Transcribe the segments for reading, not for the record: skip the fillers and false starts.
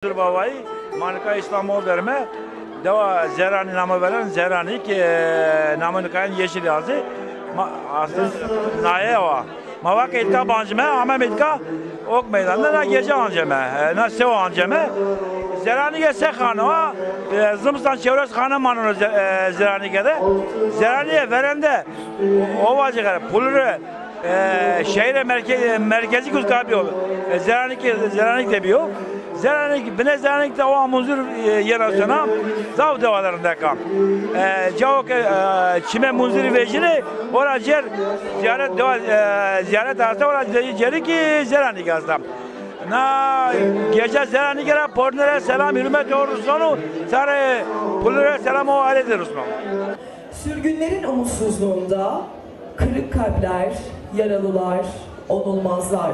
Babayı Manika İstanbul verme deva Zerani namı veren Zerani ki namını kayan yeşil yazı aslında naye var. Mavak etka bancıme ama etka ok meydanında na gece anceme na sev anceme Zerani gelse kanıma zımstan çevresi kanım manını Zerani gede Zerani'ye verende o vacıkları pulları şehre merkezi kuzkabiyor Zerani de biyor Zeranik, bine zeranik de o amuzur yerasına zav devalarında kam. Cavok çime muzuri vecini ora cer ziyaret arsa ora ceri ki zeranik aslam. Na gece zeranik era pornere selam hürmet doğrusunu sarı pulere selam o aledir Osman. Sürgünlerin umutsuzluğunda kırık kalpler, yaralılar, onulmazlar.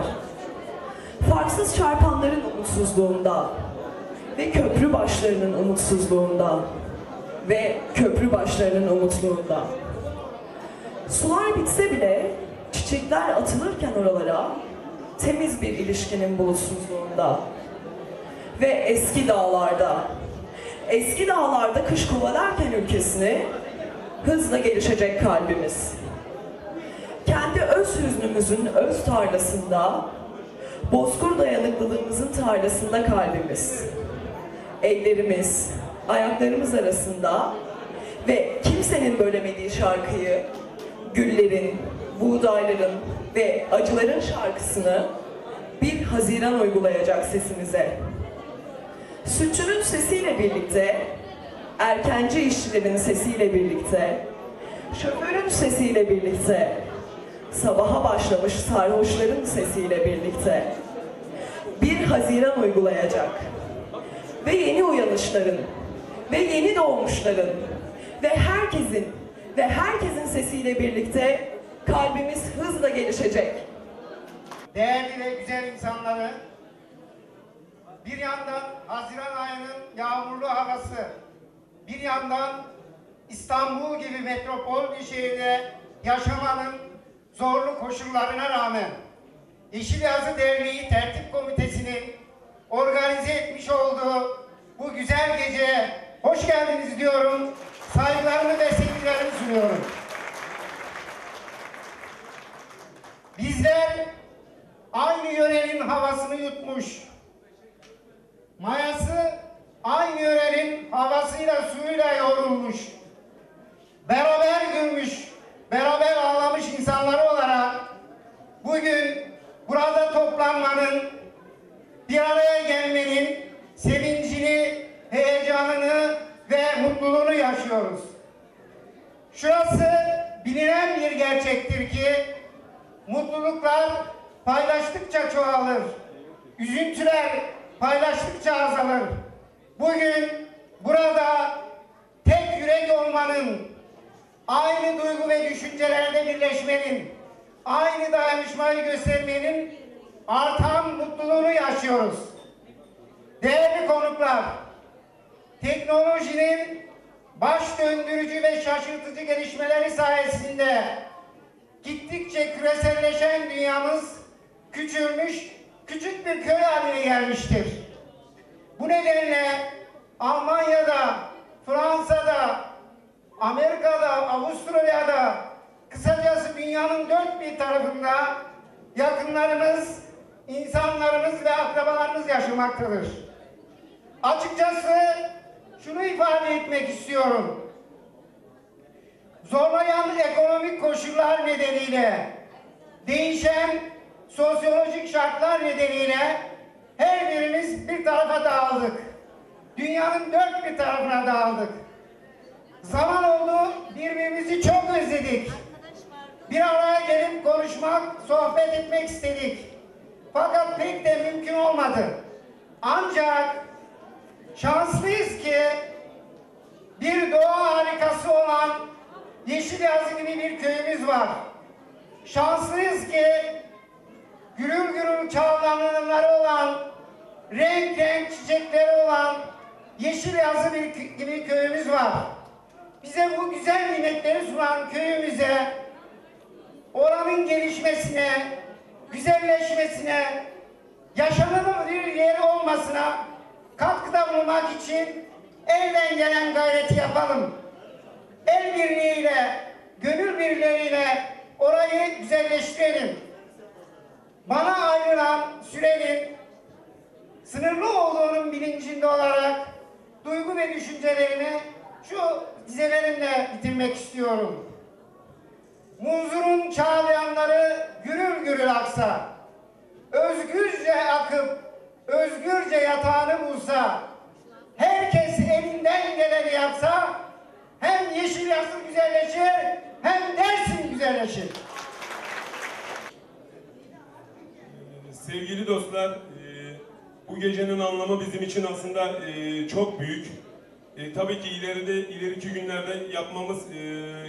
Farksız çarpanların umutsuzluğunda ve köprü başlarının umutsuzluğunda ve köprü başlarının umutluğunda. Sular bitse bile çiçekler atılırken oralara temiz bir ilişkinin bulutsuzluğunda ve eski dağlarda kış kovalarken ülkesini hızla gelişecek kalbimiz. Kendi öz hüznümüzün öz tarlasında bozkır dayanıklılığımızın tarlasında kalbimiz, ellerimiz, ayaklarımız arasında ve kimsenin bölemediği şarkıyı, güllerin, buğdayların ve acıların şarkısını 1 Haziran uygulayacak sesimize. Sütçünün sesiyle birlikte, erkenci işçilerin sesiyle birlikte, şoförün sesiyle birlikte, sabaha başlamış sarhoşların sesiyle birlikte 1 Haziran uygulayacak ve yeni uyanışların ve yeni doğmuşların ve herkesin sesiyle birlikte kalbimiz hızla gelişecek. Değerli ve güzel insanları, bir yandan Haziran ayının yağmurlu havası, bir yandan İstanbul gibi metropol bir şehirde yaşamanın zorlu koşullarına rağmen Yeşil Yazı Derneği Tertip Komitesi'nin organize etmiş olduğu bu güzel geceye hoş geldiniz diyorum. Saygılarımı ve sevgilerimi sunuyorum. Bizler aynı yörenin havasını yutmuş, mayası aynı yörenin havasıyla suyuyla yoğrulmuş, beraber gülmüş, beraber ağlamış insanları olarak bugün burada toplanmanın, bir araya gelmenin sevincini, heyecanını ve mutluluğunu yaşıyoruz. Şurası bilinen bir gerçektir ki mutluluklar paylaştıkça çoğalır, üzüntüler paylaştıkça azalır. Bugün burada tek yürek olmanın, aynı duygu ve düşüncelerde birleşmenin, aynı dayanışmayı göstermenin artan mutluluğunu yaşıyoruz. Değerli konuklar, teknolojinin baş döndürücü ve şaşırtıcı gelişmeleri sayesinde gittikçe küreselleşen dünyamız küçülmüş, küçük bir köy haline gelmiştir. Bu nedenle Almanya'da, Fransa'da, Amerika'da, Avustralya'da, kısacası dünyanın dört bir tarafında yakınlarımız, insanlarımız ve akrabalarımız yaşamaktadır. Açıkçası şunu ifade etmek istiyorum. Zorlayan ekonomik koşullar nedeniyle, değişen sosyolojik şartlar nedeniyle her birimiz bir tarafa dağıldık. Dünyanın dört bir tarafına dağıldık. Zaman oldu, birbirimizi çok özledik. Bir araya gelip konuşmak, sohbet etmek istedik. Fakat pek de mümkün olmadı. Ancak şanslıyız ki bir doğa harikası olan Yeşil Yazı gibi bir köyümüz var. Şanslıyız ki gürül gürül çağlananları olan, renk renk çiçekleri olan Yeşil Yazı gibi köyümüz var. Bize bu güzel nimetleri sunan köyümüze, oranın gelişmesine, güzelleşmesine, yaşanılır bir yeri olmasına kaldırmak için elden gelen gayreti yapalım. El birliğiyle, gönül birliğiyle orayı güzelleştirelim. Bana ayrılan sürenin sınırlı olduğunun bilincinde olarak duygu ve düşüncelerimi şu dizelerimle bitirmek istiyorum. Munzurun çağlayanları gürül gürül aksa, özgürce akıp özgürce yatağını bulsa, herkes elinden geleni yapsa, hem Yeşilyazı güzelleşir hem Dersim güzelleşir. Sevgili dostlar, bu gecenin anlamı bizim için aslında çok büyük. Tabii ki ileriki günlerde yapmamız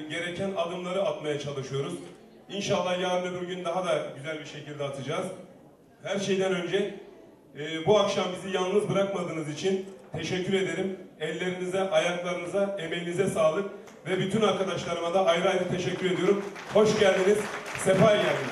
gereken adımları atmaya çalışıyoruz. İnşallah yarın öbür gün daha da güzel bir şekilde atacağız. Her şeyden önce bu akşam bizi yalnız bırakmadığınız için teşekkür ederim. Ellerinize, ayaklarınıza, emeğinize sağlık ve bütün arkadaşlarıma da ayrı ayrı teşekkür ediyorum. Hoş geldiniz, sefa geldiniz.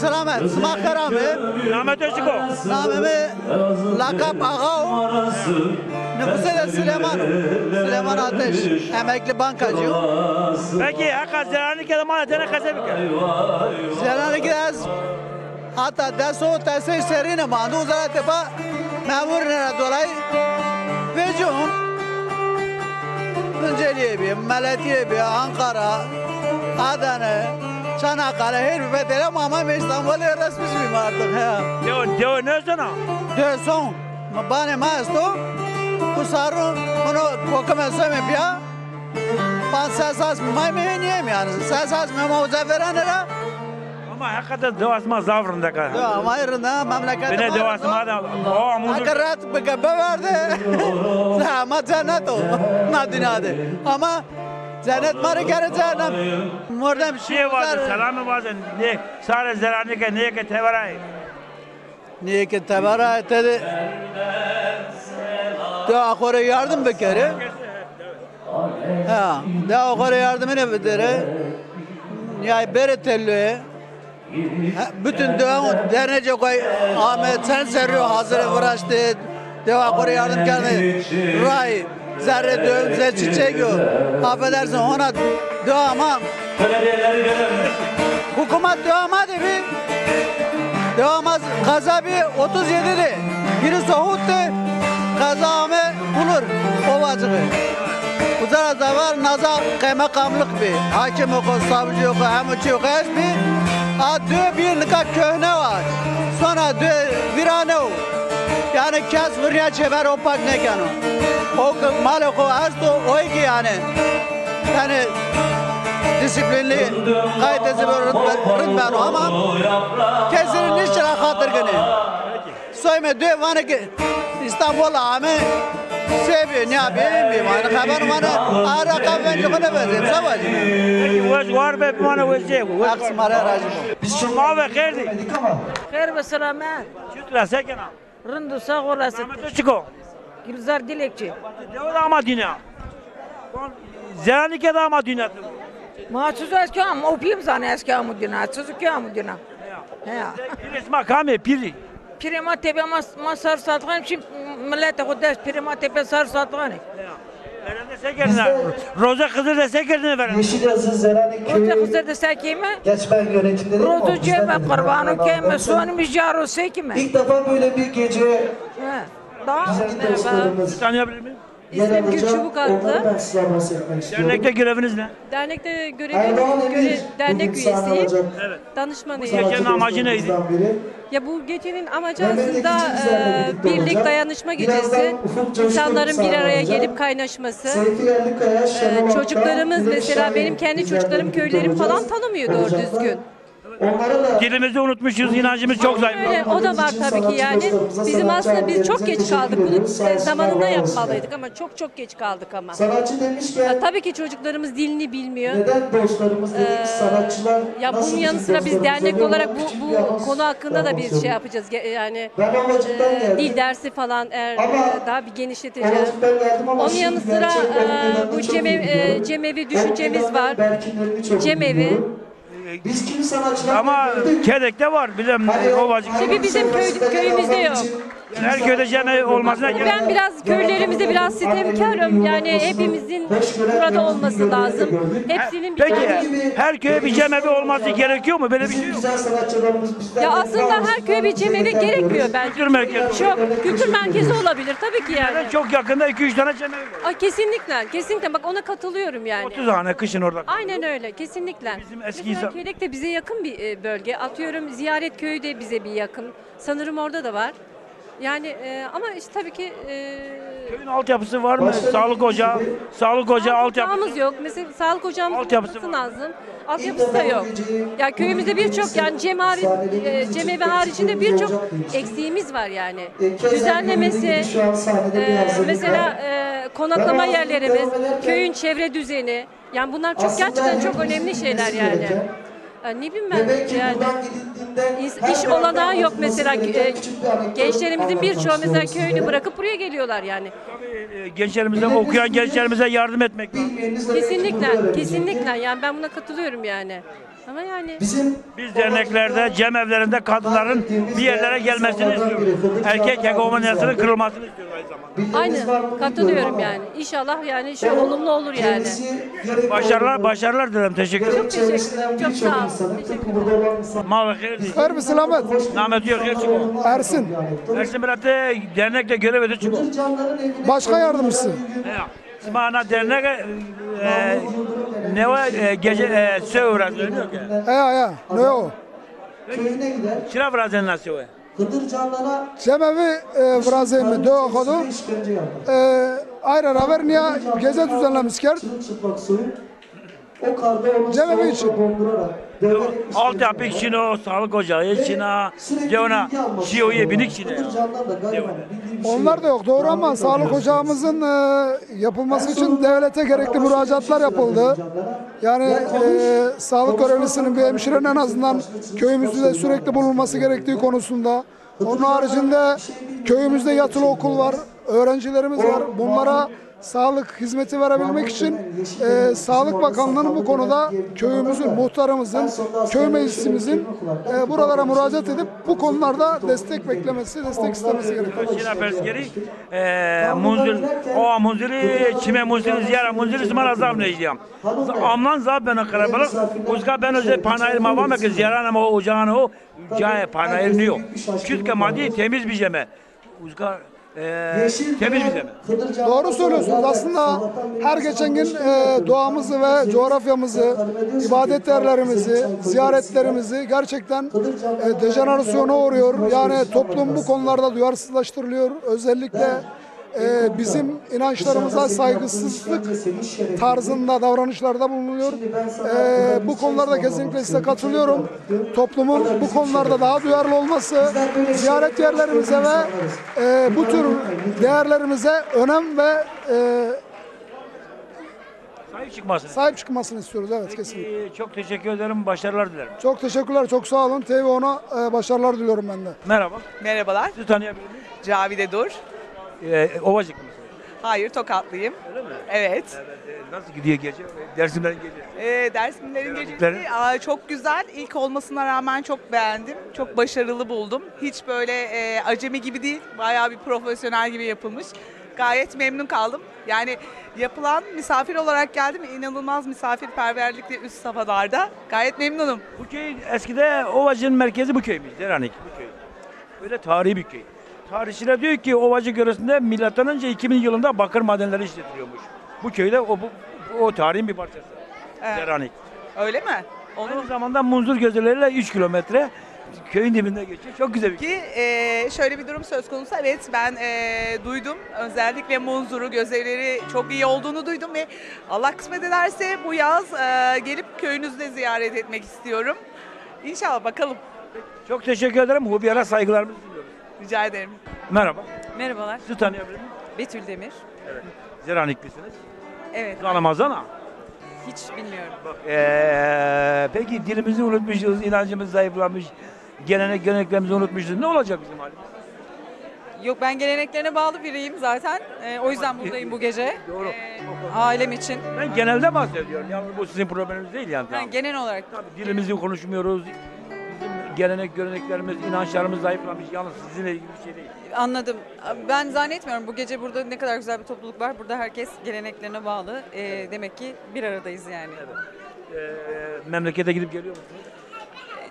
سلامت اسمع كرامي نامت چیکو؟ نامي لقب آقا nüfusu da Süleyman Ateş, emekli bankacı. Peki hakikaten Zerani kelime tane kasabık. Zerani gideriz. Hatta deso tesi serine mandu uzara tepa memurine dolayı vecum Tunceli'ye bir, Meleti'ye bir, Ankara, Adana, Çanakkale her bir bedele ama İstanbul'u resmi miyim artık ya. Diyor ne sana? Diyor son, bana masto, bu sarı bunu kokuma söyleyeyim ya. Ben sesas mıyım yani, sesas mı verenlere. Ama hakikaten devasma zavrında kal. Ya ama yerinde memlekette. Bine devasma da o amuzur. Akarat bekebe verdi. Ama cennet o, nadinade. Ama cennet marı kere cennet. Mordem şey vardı, selamı vardı. Ne, sadece Zerani ke niye ke tevaray. Niye ki tevaray dedi. De akore yardım bekeri. Ha, de akore yardımını bedere. Ya beretelli. Bütün devam derece koy Ahmet sen seriyor hazır uğraştı. Devam akore yardım geldi. Ray zerre dövüm zel çiçek yok. Affedersin ona devama. Hükümet devama dedi. Devamaz kazabı 37'di. Biri soğuttu. Kazame bulur ovacığı. Uzara da var nazar kaymakamlık bir. Hakim oku, savcı oku, emuçi oku bir. Ha dö bir nikah köhne var. Sonra dö virane o. yani kes vurya çever opak ne kano. O mal o asto o ki yani disiplinli kaydesi rütben ama kesin niçin hatır gene. Soyme diyor bana ki İstanbul'a ame seviyor ne yapayım bir bana haber bana ara kahveci bana verdim savacı. Peki var be bana vaziyet. Aks mara racım. Mavi khirdi. خير بسلامات Şükran sekena. رندو ساغو راست Ahmet Çıko. Gülzar Dilekçi. Devam ama dünya. Zerani ke ama dünya. ما تشوز اسكام او بيم زاني اسكام مدينة تشوز كام مدينة هيا Bir isma kame piri. بريما تبي ما صار صادقان شي ملات قداش بريما تبي صار صادقان Verende sekerine. Roza kızır da sekerine veren. Yeşilyazı Zerani وانت Köyü خسرت ساكيمة Geçmen yönetimleri روزو جيبا قربانو كيما سواني مجارو ساكيمة İlk defa böyle bir gece daha güzel dostlarımız Tanıyabilir miyim? yer İsmim alacak. Gülçubuk adlı. Onları ben size bahsetmek istiyorum. Dernekte göreviniz ne? Dernekte Erdoğan Emir dernek bugün sahne üyesiyim. alacak. Danışmanıyım. Gecenin amacı neydi? Dostlarımızdan biri. Ya bu gecenin amacı Mehmet aslında Ekici bizlerle birlikte birlik olacak. dayanışma Birazdan gecesi. Ufuk Coşkun İnsanların bir sahne araya alacak. gelip kaynaşması. Seyfi Yerlikaya, Şenol Aktan, Çocuklarımız Dilek mesela Şahin benim kendi bizlerle çocuklarım birlikte köylerim falan olacağız. tanımıyor doğru Olacaklar. düzgün. Onlara da Dilimizi unutmuşuz, inancımız çok zayıf. Öyle, o da var tabii ki yani. Bizim aslında biz çok geç kaldık. Bunu zamanında yapmalıydık ama çok geç kaldık ama. sanatçı demişken Ya, tabii ki çocuklarımız dilini bilmiyor. neden dostlarımız dedik sanatçılar Ya bunun nasıl yanı bizim sıra biz dostlarımız dernek oluyor? olarak Küçük bir bu anons konu hakkında da bir yapmak şey yapacağız. Yani Ben o vakitten geldim. dil dersi falan Ama daha bir O genişleteceğiz. vakitten geldim ama Onun şimdi yanı sıra gerçekten nedenini bu çok iyi biliyorum. cemevi Ben düşüncemiz Edan'ın var. Berkinlerini çok iyi Cemevi. biliyorum. Biz kimi sanatçılar Ama gördük. Kedek'te var, bizim Ovacık. Tabii bizim köyümüzde yok. Her köyde cemevi olmasına gerek. Ben biraz köylerimizde biraz sitemkarım. Yani hepimizin burada olması lazım. Hepsinin bir Peki her köye bir cemevi olması gerekiyor mu? Böyle bir şey Bizim yok. güzel sanatçılarımız bizden Ya aslında her köye bir cemevi gerekmiyor bence. Kültür merkezi. Çok kültür merkezi olabilir tabii ki yani. Çok yakında 2-3 tane cemevi var. Ay, kesinlikle bak ona katılıyorum yani. 30 tane kışın orada. Aynen öyle kesinlikle. Bizim eski Mesela insan- Kedek de bize yakın bir bölge. Atıyorum Ziyaret Köyü de bize bir yakın. Sanırım orada da var. Yani ama işte tabii ki Köyün altyapısı var mı? Sağlık ocağı, altyapısı. ocağımız yok. Mesela sağlık ocağımız Altyapısı olması var. lazım. Altyapısı da yok. Ya köyümüzde birçok yani cemevi haricinde birçok eksiğimiz var yani. Düzenlemesi, şu an sahnede bir hazırlık mesela var. konaklama Ben o yerlerimiz, hazırlıkları ederken köyün çevre düzeni. Yani bunlar çok Aslında gerçekten çok hepimizin önemli şeyler bilmesi yani. gereken, Ne bileyim ben Demek ki yani. buradan gidildiğinde İş her olanağı taraftan yok anlatılması mesela gereken küçük bir anekdot gençlerimizin birçoğu anlatmak mesela istiyorum köyünü size. bırakıp buraya geliyorlar yani. Gençlerimize, okuyan gençlerimize yardım etmek lazım. Bilmeyeniniz de belki burada Kesinlikle, öğrenecektir. kesinlikle yani ben buna katılıyorum yani. Ama yani Bizim Biz derneklerde, cemevlerinde kadınların bir yerlere gelmesini istiyoruz. Erkek hegemonyasının kırılmasını istiyoruz aynı zamanda. bildiğiniz var mı bilmiyorum katılıyorum ama yani. İnşallah yani şu olumlu olur yani. kendisi gerek Başarılar dilerim. Teşekkür ederim. gerek çevresinden Çok birçok sağ ol. insanın Teşekkür tıpkı burada olan insan. Mavi khirdi. Her bir selamet. Namet yok, her çıkıyor. Ersin. Ersin Berat'te dernekte görev ediyor çıkıyor. Canların evine Başka yardımcısı. Bana dernek ne var gece söğüraz dönüyor ki. Ya. Ne o? köyüne gider. Çıra vrazın nasıl o? Hıdır canlara Cemevi vrazemi döv kodu. işkence yapar. Ayrı haber niye geze düzenlemişker. Çıplak soyup o karda onu Cemevi soğukla için. dondurarak döverek Altyapı için o, sağlık ocağı için o, Cevna, Şiyo'ya binik için. Hıdır canlar da galiba bildiği bir şey Onlar da yok doğru ama sağlık ocağımızın yapılması için devlete gerekli müracaatlar yapıldı. Yani sağlık görevlisinin bir hemşirenin en azından köyümüzde sürekli bulunması gerektiği konusunda. Onun haricinde köyümüzde yatılı okul var, öğrencilerimiz var. Bunlara sağlık hizmeti verebilmek için Sağlık Bakanlığı'nın bu konuda köyümüzün, muhtarımızın, köy meclisimizin buralara müracaat edip bu konularda destek beklemesi, destek istemesi gerekiyor. Şina perskeri, munzir, o munziri, çime munziri, ziyara munziri zımara zav necdiyam. Amlan zav bana karabalık, uzka ben özel panayır mavame ki ziyara ama o ocağın o, cahe panayır niyo. Çünkü maddi temiz bir ceme. Uzka temiz bize mi? Doğru söylüyorsunuz. Aslında her geçen gün doğamızı ve coğrafyamızı, ibadet yerlerimizi, ziyaretlerimizi gerçekten dejenerasyona uğruyor. Yani toplum bu konularda duyarsızlaştırılıyor. Özellikle bizim inançlarımıza saygısızlık tarzında davranışlarda bulunuyor. Bu konularda kesinlikle size katılıyorum. Toplumun bu konularda daha duyarlı olması, ziyaret yerlerimize ve bu tür değerlerimize önem ve sahip çıkmasını istiyoruz. Evet, kesinlikle. Çok teşekkür ederim. Başarılar dilerim. Çok teşekkürler, çok sağ olun. TV10'a başarılar diliyorum ben de. Merhaba. Merhabalar. Sizi tanıyabilir miyim? Cavide Dur. Ovacık mısınız? Hayır, Tokatlıyım. Öyle mi? Evet. Nasıl gidiyor gece? Dersimlerin gece? Dersimlerin gecesi çok güzel. İlk olmasına rağmen çok beğendim. Çok başarılı buldum. Hiç böyle acemi gibi değil. Bayağı bir profesyonel gibi yapılmış. Gayet memnun kaldım. Yani yapılan misafir olarak geldim. İnanılmaz misafirperverlikle üst safhalarda. Gayet memnunum. Bu köy eskide Ovacık'ın merkezi bu köymüş. Zeranik bu köy. Böyle tarihi bir köy. Tarihçiler diyor ki Ovacık yöresinde milattan önce 2000 yılında bakır madenleri işletiliyormuş. Bu köyde o tarihin bir parçası. Evet. Zeranik. Öyle mi? Aynı zamanda Munzur Gözeleri'yle 3 kilometre köyün dibinde geçiyor. Çok güzel bir köy. Ki şöyle bir durum söz konusu. Evet, ben duydum. Özellikle Munzur'u, Gözeleri çok iyi olduğunu duydum ve Allah kısmet ederse bu yaz gelip köyünüzde ziyaret etmek istiyorum. İnşallah, bakalım. Çok teşekkür ederim. Hubiyar'a saygılarımızı sunuyoruz. Rica ederim. Merhaba. Merhabalar. Sizi tanıyabilir miyim? Betül Demir. Evet. Zeraniklisiniz. Evet. Ramazana. Hiç bilmiyorum. Bak, peki dilimizi unutmuşuz, inancımız zayıflamış, geleneklerimizi unutmuşuz. Ne olacak bizim halimiz? Yok, ben geleneklerine bağlı biriyim zaten. O yüzden buradayım bu gece. Doğru. Ailem için. Ben genelde bahsediyorum. Yalnız bu sizin probleminiz değil yani. Yani genel olarak. Tabii dilimizi konuşmuyoruz. Bizim göreneklerimiz, inançlarımız zayıflamış. Yalnız sizinle ilgili bir şey değil. Anladım. Ben zannetmiyorum. Bu gece burada ne kadar güzel bir topluluk var. Burada herkes geleneklerine bağlı. Demek ki bir aradayız yani. Evet. Memlekete gidip geliyor musunuz?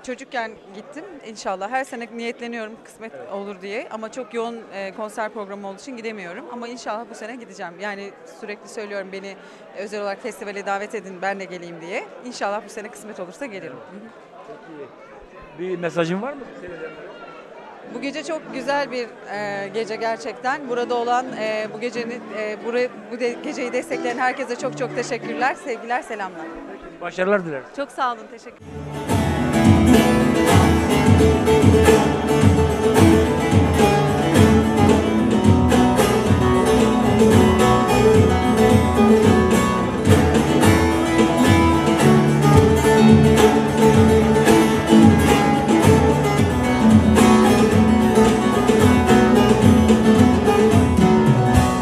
Çocukken gittim. İnşallah her sene niyetleniyorum kısmet olur diye. Ama çok yoğun konser programı olduğu için gidemiyorum. Ama inşallah bu sene gideceğim. Yani sürekli söylüyorum, beni özel olarak festivale davet edin, ben de geleyim diye. İnşallah bu sene kısmet olursa gelirim. Peki. Bir mesajın var mı? Bu gece çok güzel bir gece gerçekten. Burada olan bu gecenin geceyi destekleyen herkese çok çok teşekkürler. Sevgiler, selamlar. Başarılar dileriz. Çok sağ olun. Teşekkür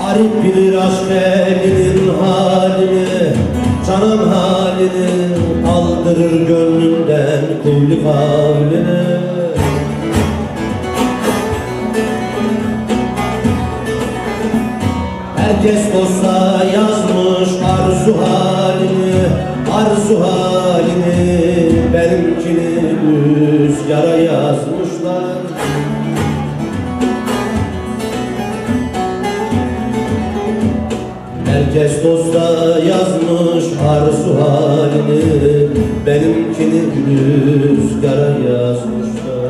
Arif bilir aşk elinin halini, canım halini, aldırır gönlümden kulli kavlini. Herkes dosta yazmış arzu halini, arzu halini, benimkini rüzgara yazmışlar. Herkes dosta yazmış arzu halini, benimkini rüzgara yazmışlar.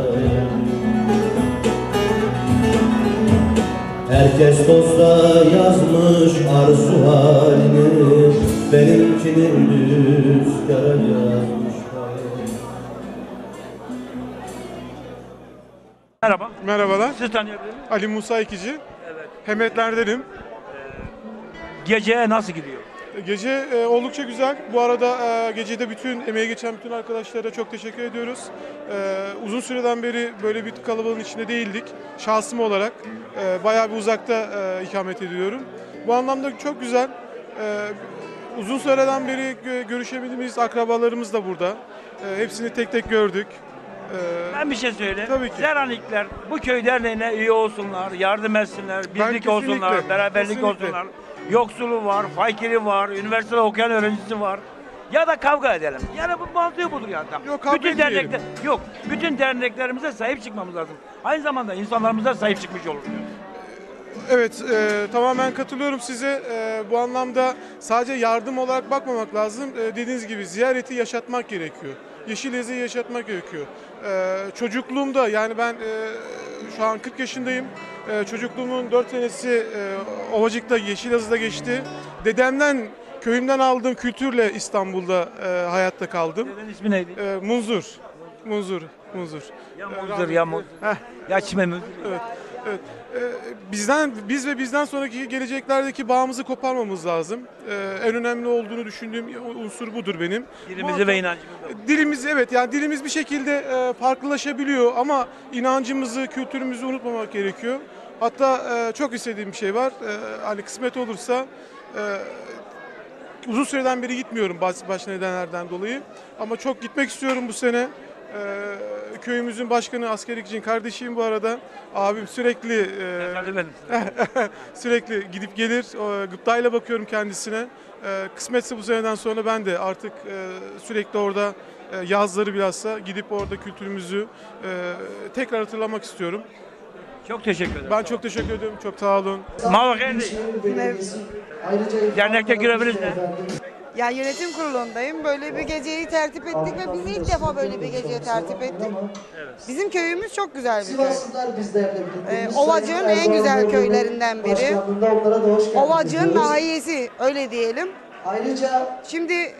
Herkes dosta yazmış arzu halini, benimkini rüzgara yazmışlar. Merhaba. Merhabalar. Sizi tanıyabilir miyim? Ali Musa İkici. Evet. Hemetlerdenim. Gece nasıl gidiyor? Gece oldukça güzel. Bu arada gecede emeği geçen bütün arkadaşlara çok teşekkür ediyoruz. Uzun süreden beri böyle bir kalabalığın içinde değildik. Şahsım olarak bayağı bir uzakta ikamet ediyorum. Bu anlamda çok güzel. Uzun süreden beri görüşebildiğimiz akrabalarımız da burada. Hepsini tek tek gördük. Ben bir şey söyleyeyim. Tabii ki. Zeranikler bu köy derneğine üye olsunlar, yardım etsinler, birlik olsunlar, beraberlik olsunlar. Yoksulu var, fakiri var, üniversitede okuyan öğrencisi var. Ya da kavga edelim. Yani bu mantığı budur yani. Yok, kavga etmeyelim. Bütün derneklerimize sahip çıkmamız lazım. Aynı zamanda insanlarımıza sahip çıkmış oluruz. Evet, tamamen katılıyorum size. Bu anlamda sadece yardım olarak bakmamak lazım. Dediğiniz gibi ziyareti yaşatmak gerekiyor. Yeşilyazı'yı yaşatmak gerekiyor. Çocukluğumda, yani ben şu an 40 yaşındayım. Çocukluğumun 4 senesi Ovacık'ta, Yeşilyazı'da geçti. Dedemden, köyümden aldığım kültürle İstanbul'da hayatta kaldım. Dedenin ismi neydi? Munzur. Ya Munzur ya Munzur. Ya Çime Munzur. Evet. Evet. Biz ve bizden sonraki geleceklerdeki bağımızı koparmamız lazım. En önemli olduğunu düşündüğüm unsur budur benim. Dilimizi ve inancımızı. Dilimiz, evet, yani dilimiz bir şekilde farklılaşabiliyor ama inancımızı, kültürümüzü unutmamak gerekiyor. Hatta çok istediğim bir şey var. Hani kısmet olursa uzun süreden beri gitmiyorum başka nedenlerden dolayı. Ama çok gitmek istiyorum bu sene. Köyümüzün başkanı askerlik için kardeşim bu arada. Abim sürekli sürekli gidip gelir. Gıptayla bakıyorum kendisine. Kısmetse bu seneden sonra ben de artık sürekli orada yazları bilhassa gidip orada kültürümüzü tekrar hatırlamak istiyorum. Çok teşekkür ederim. Ben çok teşekkür ediyorum. Çok sağ olun. Dernekte görebilirsiniz. Ya yönetim kurulundayım. Böyle bir geceyi tertip ettik ve biz ilk defa böyle bir geceye tertip ettik. Bizim köyümüz çok güzel bir köy. Ovacık'ın en güzel köylerinden biri. Ovacık'ın nahiyesi, öyle diyelim. Şimdi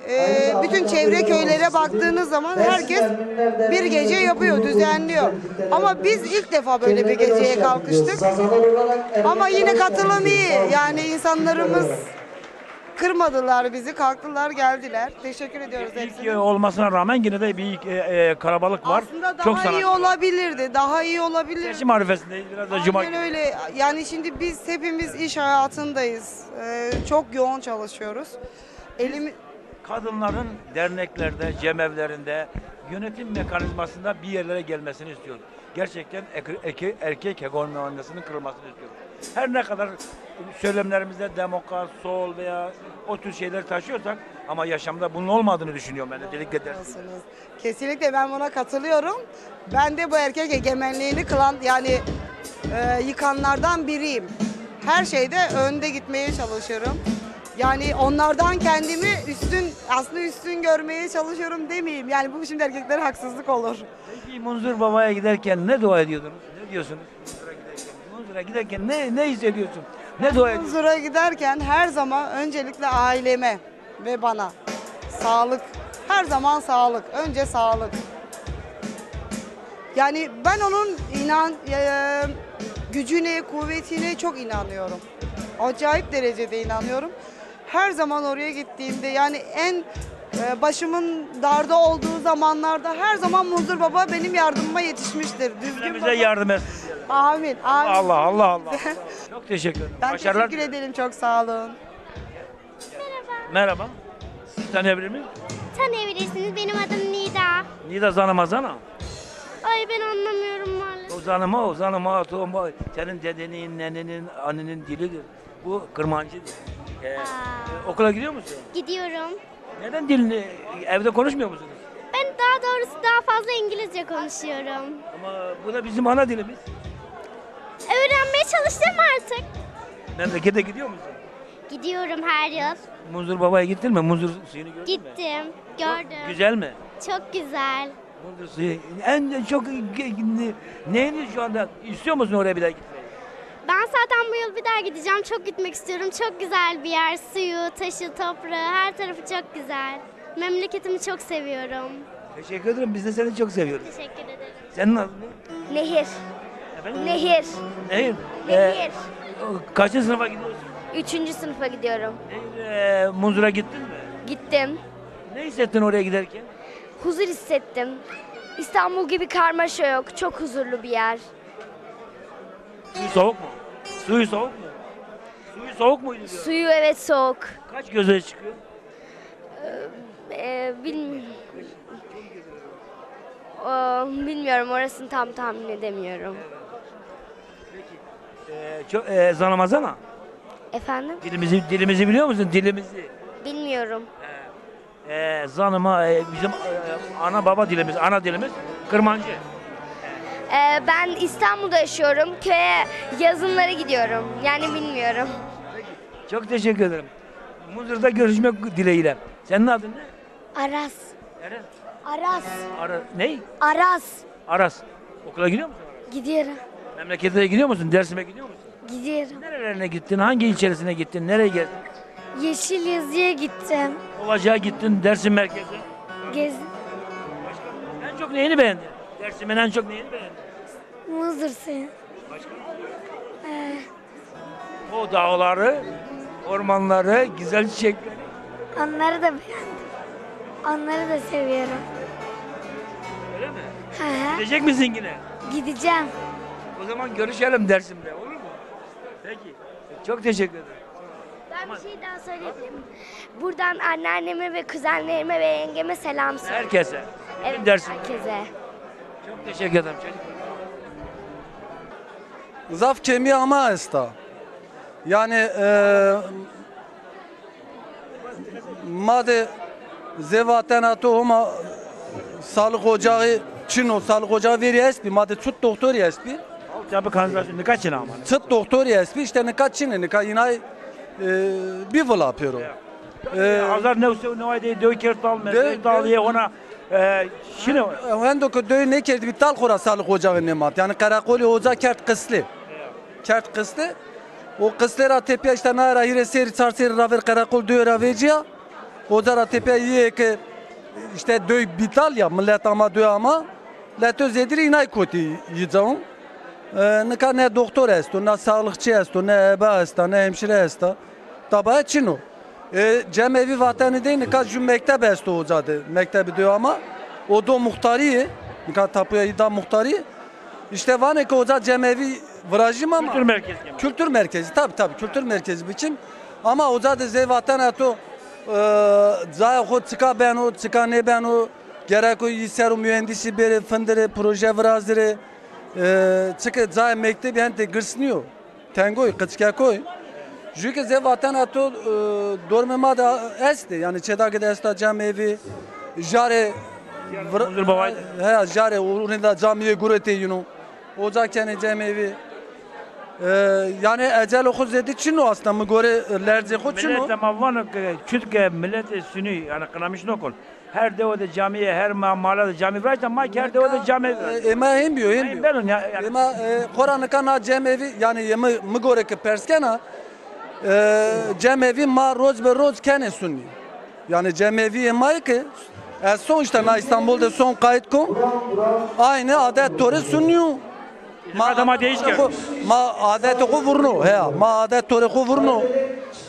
bütün çevre köylere baktığınız zaman herkes bir gece yapıyor, düzenliyor. Ama biz ilk defa böyle bir geceye kalkıştık. Ama yine katılım iyi. Yani insanlarımız kırmadılar bizi, kalktılar, geldiler. Teşekkür ediyoruz hepsine. İlk olmasına rağmen yine de bir kalabalık var. Aslında Çok daha iyi olabilirdi, daha iyi olabilirdi. Seçim arifesindeyiz, biraz da cuma. Aynen öyle. Yani şimdi biz hepimiz iş hayatındayız. Çok yoğun çalışıyoruz. Kadınların derneklerde, cemevlerinde, yönetim mekanizmasında bir yerlere gelmesini istiyorum. Gerçekten erkek hegemoniyasının kırılmasını istiyorum. Her ne kadar söylemlerimizde demokrat, sol veya o tür şeyler taşıyorsak ama yaşamda bunun olmadığını düşünüyorum ben özellikle dersinde. Kesinlikle ben buna katılıyorum. Ben de bu erkek egemenliğini kılan, yani yıkanlardan biriyim. Her şeyde önde gitmeye çalışıyorum. Yani onlardan kendimi üstün görmeye çalışıyorum demeyeyim. Yani bu şimdi erkeklere haksızlık olur. Peki Munzur Baba'ya giderken ne dua ediyordunuz? Ne diyorsunuz? Munzur'a giderken ne hissediyorsun? Ne dua ediyorsun? Munzur'a giderken her zaman öncelikle aileme ve bana sağlık. Her zaman sağlık. Önce sağlık. Yani ben onun gücüne, kuvvetine çok inanıyorum. Acayip derecede inanıyorum. Her zaman oraya gittiğimde, yani en başımın darda olduğu zamanlarda her zaman Munzur Baba benim yardımıma yetişmiştir. Düzgün bize yardım etsin. Amin. Amin. Allah. Çok teşekkür ederim. Ben Başarılar. teşekkür ederim. Çok sağ olun. Merhaba. Sizi tanıyabilir miyim? Tanıyabilirsiniz. Benim adım Nida. Nida Zanamazana. Ay ben anlamıyorum maalesef. O zanıma, senin dedenin, nenenin, annenin dilidir. Bu Kırmancıdır. Okula gidiyor musun? Gidiyorum. Neden dilini evde konuşmuyor musunuz? Ben daha doğrusu daha fazla İngilizce konuşuyorum. Ama bu da bizim ana dilimiz. Öğrenmeye çalıştım artık. Memlekete gidiyor musun? Gidiyorum her yıl. Munzur Baba'ya gittin mi? Munzur suyunu gördün mü? Gittim, gördüm. Güzel mi? Çok güzel. Munzur suyu en çok neydi şu anda? İstiyor musun oraya bir daha gitmeyi? Ben zaten bu yıl bir daha gideceğim. Çok gitmek istiyorum. Çok güzel bir yer. Suyu, taşı, toprağı, her tarafı çok güzel. Memleketimi çok seviyorum. Teşekkür ederim. Biz de seni çok seviyoruz. Teşekkür ederim. Senin adın ne? Nehir. Efendim? Nehir. Nehir. Nehir. Kaçıncı sınıfa gidiyorsun? 3. sınıfa gidiyorum. Munzur'a gittin mi? Gittim. Ne hissettin oraya giderken? Huzur hissettim. İstanbul gibi karmaşa yok. Çok huzurlu bir yer. Suyu soğuk mu? Suyu soğuk mu? Suyu soğuk muydu diyor? Suyu evet soğuk. Kaç göze çıkıyor? Bilmiyorum, orasını tam tahmin edemiyorum. Zanamazana. Efendim? Dilimizi biliyor musun? Dilimizi. Bilmiyorum. Zanıma bizim ana baba dilimiz, ana dilimiz Kırmancı. Ben İstanbul'da yaşıyorum. Köye yazınları gidiyorum. Yani bilmiyorum. Çok teşekkür ederim. Muzur'da görüşmek dileğiyle. Senin adın ne? Aras. Eren. Aras. Ney? Aras. Aras. Okula gidiyor musun? Gidiyorum. Memlekete gidiyor musun? Dersime gidiyor musun? Gidiyorum. Nerelerine gittin? Hangi ilçesine gittin? Nereye gezdin? Yeşil Yazı'ya gittim. Ovacığa gittin, Dersim merkezi. Gezdim. En çok neyini beğendin? Dersim'in en çok neyini beğendin? Muzdur senin. Başka? Ee, O dağları, ormanları, güzel çiçekleri. onları da beğendim. Onları da seviyorum. Öyle mi? Hı hı. Gidecek misin yine? Gideceğim. O zaman görüşelim Dersim'de, olur mu? Peki. Çok teşekkür ederim. Ben bir şey daha söyleyebilirim. Buradan anneanneme ve kuzenlerime ve yengeme selam söyle. Herkese. Evet, Dersim. herkese. Çok teşekkür ederim çocuklar. Zaf kemiği ama esta. Yani madde zevaten atı ama sağlık ocağı Çin sağlık ocağı veriyor espi madde tut doktor espi. Altyapı kanalizasyonu kaç yıl ama? Tut doktor espi işte ne kaç Çin ne kaç yine bir vıl yapıyor. Azar ne usta ne ayda döker dalmıyor. Dalıyor ona şimdi Hendok döy ne kerdi bir tal kora sağlık ocağı ne mat. Yani karakoli ocağı kert kıslı. Kert kıslı. O kıslara tepeye işte nara hire seri çarseri raver karakol döy raveciya. Ocağı tepeye yiye ki işte döy bital ya millet ama döy ama. Leto zediri inay koti yiyeceğim. Ne doktor esto, ne sağlıkçı esto, ne ebe esto, ne hemşire esto. Tabi Çino. Cemevi vatanı değil, ne kadar mektep esto olacaktı. Mektebi diyor ama o da muhtariye, ne kadar tapuya da muhtariye. İşte var ne ki oca cemevi virajım ama. Kültür merkezi. Kültür merkezi, tabi kültür merkezi biçim. Ama oca da zevatan eto, zaya o çıka ben o, çıka ne ben o. Gerek o yiser o mühendisi biri, fındırı, proje virazları. Çıkı zaya mektebi hente gırsınıyor. Tengoy, kıçka koy. Çünkü zevatan ato dormema da esti yani çedagı da esta camiyevi jare he jare orada camiye gurete you know oca kene camiyevi yani ecel okuz dedi Çin'o aslında mı göre lerce ko Çin'o millet tamam Türkiye millet sünni yani kılamış nokul her devede camiye her mahallede cami var ama her devede cami ema hem biyo ema Kur'an-ı kana camiyevi yani yemi mi göre ki perskena cemevi ma roz be roz kene sunni. Yani cemevi ma ki son işte na İstanbul'da son kayıt kon aynı adet tori sunniyor. Ma değişken. Ma adet ko vurno he ma adet tori ko vurno.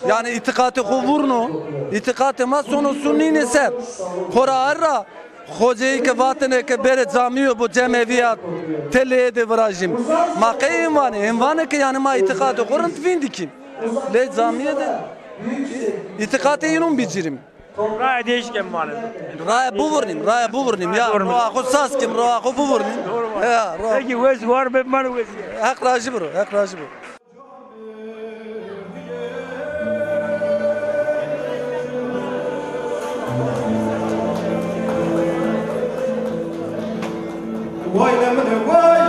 Yani itikatı ko vurno. İtikatı ma sonu sunni ne ser. Kur'an'a Hoca ki vatene ki bere camiyo bu cemeviyat telle de virajim. Ma kıyım envanı ki yani ma itikadı Kur'an tvindikim. Le camiye de itikatı yunum bicirim. Raya değişken maalesef. Raya bu vurnim ya. Roa kussas kim roa ku bu vurnim. Ya roa. Peki vez var be man vez. Hak racı bro, hak racı bro. Vay lemine vay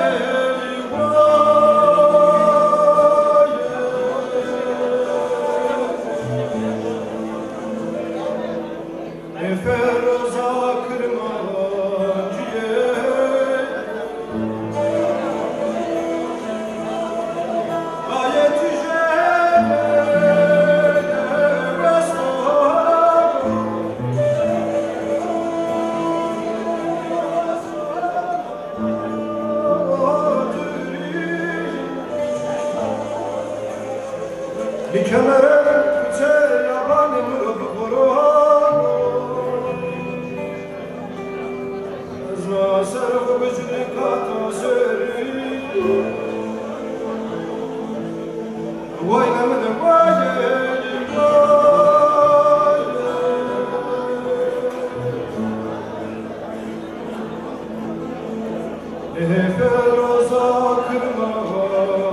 Feroza kırmancıye Gayet yüce Bir kemere bütçe yabanım Kur'an Sarık büzünü kata seri Vay nemine vay Feroza kırmancıye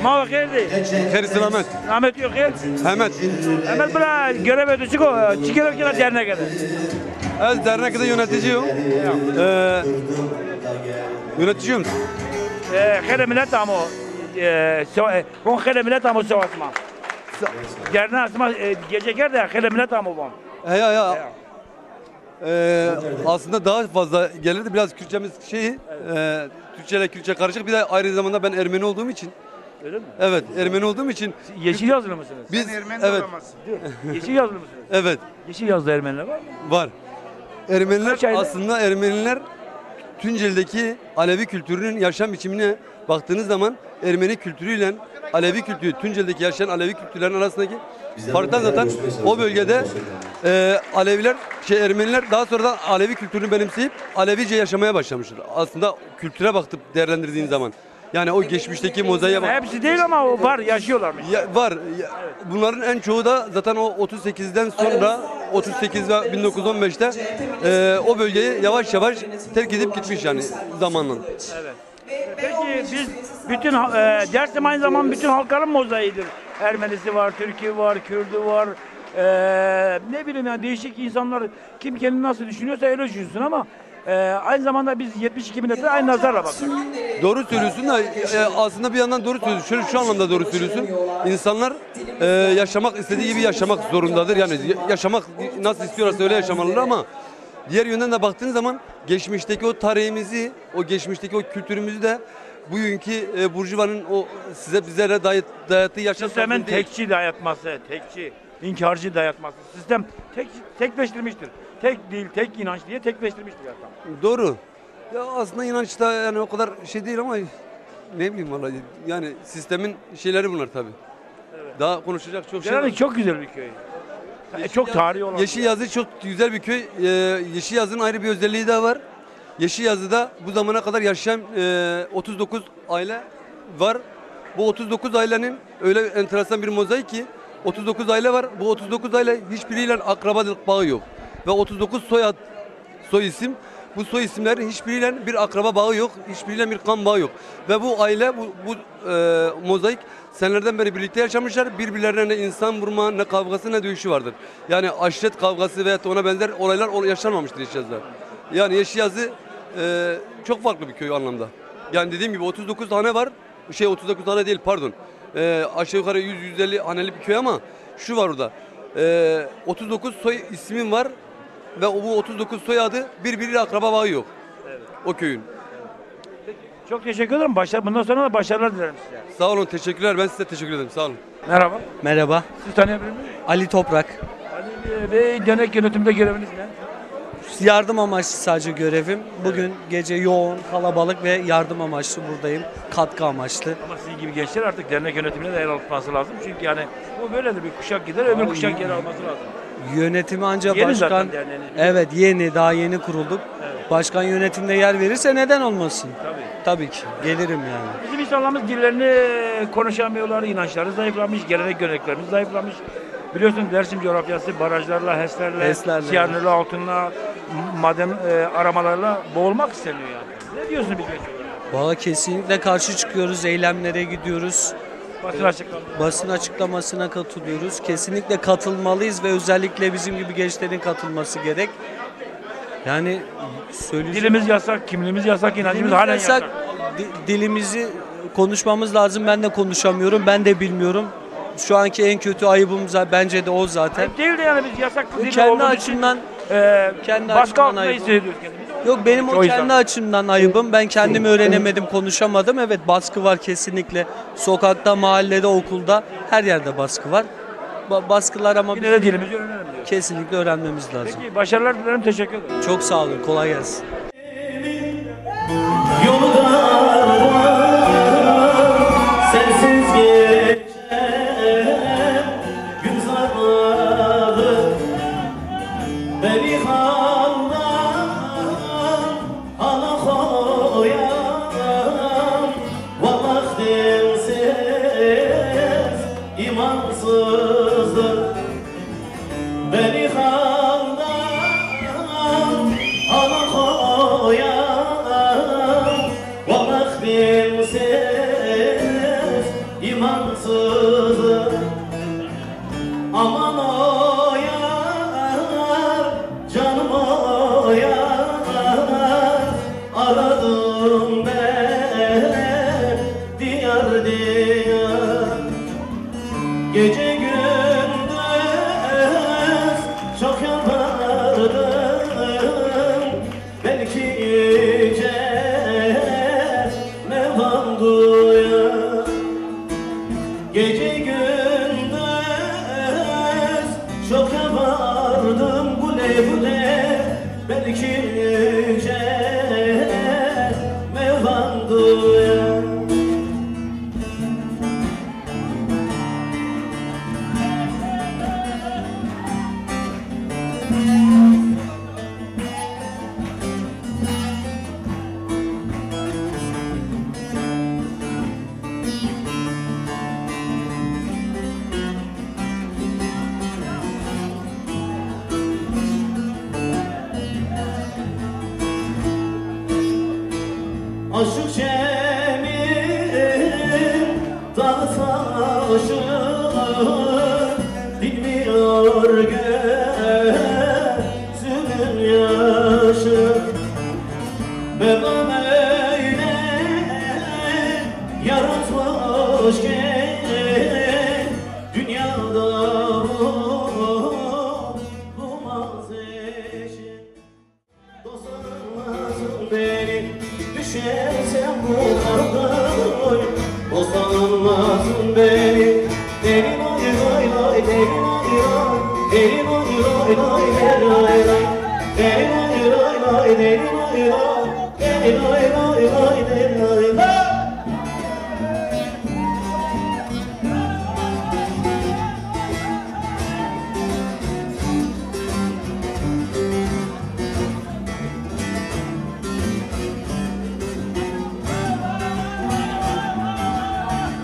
Ma geldi. Her selamet. Ahmet yok el. Ahmet. Ahmet bana görev ödü çıkıyor. Çıkıyor ki dernek eder. Az dernekte yöneticiyim. Yöneticiyim. Xeyre millet ama kon xeyre millet ama savaşma. Dernek asma gece geldi xeyre millet ama bu. Ya. Aslında daha fazla gelirdi. Biraz Kürtçemiz Türkçe ile Kürtçe karışık. Bir de aynı zamanda ben Ermeni olduğum için. Öyle mi? Evet, Ermeni olduğum için. Yeşil yazılı mısınız? Biz Ermeni evet. olamazsın. Yeşil yazılı mısınız? Evet. Yeşil yazılı Ermeniler var mı? Var. Ermeniler Kaç ayda? aslında Ermeniler Tunceli'deki Alevi kültürünün yaşam biçimine baktığınız zaman Ermeni kültürüyle Alevi kültürü, Tunceli'deki yaşayan Alevi kültürlerin arasındaki farktan zaten o bölgede Aleviler, Ermeniler daha sonradan Alevi kültürünü benimseyip Alevice yaşamaya başlamışlar. Aslında kültüre bakıp değerlendirdiğin zaman. Yani o geçmişteki mozaiğe bak. Hepsi değil ama o var, yaşıyorlarmış. Var. Bunların en çoğu da zaten o 38'den sonra 38 ve 1915'te o bölgeyi yavaş yavaş terk edip gitmiş yani zamanla. Evet. Peki biz bütün Dersim aynı zamanda bütün halkların mozaiğidir. Ermenisi var, Türk'ü var, Kürdü var. Ne bileyim yani değişik insanlar kim kendini nasıl düşünüyorsa öyle düşünsün ama aynı zamanda biz 72 millete aynı nazarla bakıyoruz. Doğru söylüyorsun da aslında bir yandan doğru söylüyorsun. Şöyle şu anlamda doğru söylüyorsun. İnsanlar yaşamak istediği gibi yaşamak zorundadır. Yani yaşamak nasıl istiyorlarsa öyle yaşamalılar ama diğer yönden de baktığın zaman geçmişteki o tarihimizi, o geçmişteki o kültürümüzü de bugünkü burjuvanın o bizlere dayattığı yaşam Sistemin tekçi dayatması, tekçi, inkarcı dayatması. Sistem tekleştirmiştir. Tek dil, tek inanç diye tekleştirmiştir zaten. Doğru. Ya aslında inançta yani o kadar şey değil ama ne bileyim vallahi yani sistemin şeyleri bunlar tabii. Evet. Daha konuşacak çok şey var. Çok güzel bir köy. Çok tarihi olan. Yeşilyazı çok güzel bir köy. Yeşilyazı'nın ayrı bir özelliği daha var. Yeşilyazı'da bu zamana kadar yaşayan 39 aile var. Bu 39 ailenin öyle enteresan bir mozaik ki 39 aile var. Bu 39 aile hiçbiriyle akrabalık bağı yok. Ve 39 soy isim. Bu soy isimlerin hiçbiriyle bir akraba bağı yok. Hiçbiriyle bir kan bağı yok. Ve bu aile bu mozaik senelerden beri birlikte yaşamışlar. Birbirlerine ne insan vurma, ne kavgası, ne dövüşü vardır. Yani aşiret kavgası veya ona benzer olaylar yaşanmamıştır Yeşilyazı'da. Yani Yeşilyazı çok farklı bir köy anlamda. Yani dediğim gibi 39 hane var. 39 hane değil pardon. Aşağı yukarı 100-150 haneli bir köy ama şu var orada. 39 soy ismin var ve bu 39 soyadı birbiriyle akraba bağı yok. Evet. O köyün. Çok teşekkür ederim. Bundan sonra da başarılar dilerim size. Sağ olun, teşekkürler. Ben size teşekkür ederim. Sağ olun. Merhaba. Merhaba. Siz tanıyabilir miyim? Ali Toprak. Ali Bey, dernek yönetiminde göreviniz ne? Yardım amaçlı sadece görevim. Bugün gece yoğun, kalabalık ve yardım amaçlı buradayım. Katkı amaçlı. Ama sizin gibi gençler artık dernek yönetimine de yer alması lazım. Çünkü yani bu böyledir. Bir kuşak gider, öbür kuşak yer alması lazım. Yönetimi ancak yeni başkan... Evet, daha yeni kurulduk. Evet. Başkan yönetimde yer verirse neden olmasın? Tabii. Tabii ki. Gelirim yani. Bizim insanlarımız dillerini konuşamıyorlar, inançları zayıflamış, gelenek göreneklerimiz zayıflamış. Biliyorsun Dersim coğrafyası barajlarla, HES'lerle, siyanürlü altınla, maden aramalarla boğulmak isteniyor yani. Ne diyorsun bir genç olarak? Valla kesinlikle karşı çıkıyoruz, eylemlere gidiyoruz. Basın açıklamasına katılıyoruz. Kesinlikle katılmalıyız ve özellikle bizim gibi gençlerin katılması gerek. Yani dilimiz yasak, kimliğimiz yasak, inancımız halen yasak. Dilimizi konuşmamız lazım. Ben de konuşamıyorum, ben de bilmiyorum. Şu anki en kötü ayıbımız bence de o zaten. Ayıp değil de yani biz yasak dil kendi açımdan başka altında hissediyoruz kendimizi. Yok benim o kendi açımdan ayıbım. Ben kendimi öğrenemedim, konuşamadım. Evet baskı var kesinlikle. Sokakta, mahallede, okulda her yerde baskı var. Baskılar ama yine de dilimizi öğrenelim diyor. Kesinlikle öğrenmemiz lazım. Peki başarılar dilerim, teşekkür ederim. Çok sağ olun, kolay gelsin. Sensiz geçen gün zarları beni haldan alakoyan vallahi dinsiz imansızdır beni haldan alıkoyan vallahi bilsiz imansızım. Aman o yar, canım o yar, aradım ben diyar diyar. Gece gündüz çok yalvardım, belki yüce Mevlam duyar. Gece gündüz çok yalvardım, gule gule, belki yüce Mevlam duyar. Aşık Cemil dağı taşı dinmiyor gözümün yaşı. Mevlam öyle yaratmış ki dünyada bulmaz eşi. Dostlarım beni düşersem bu kardan, o sanmazsın beni. Derin oy oy oy, derin oy oy, derin oy oy oy, derin oy oy, derin oy oy oy, derin oy oy, derin oy oy oy, derin oy oy.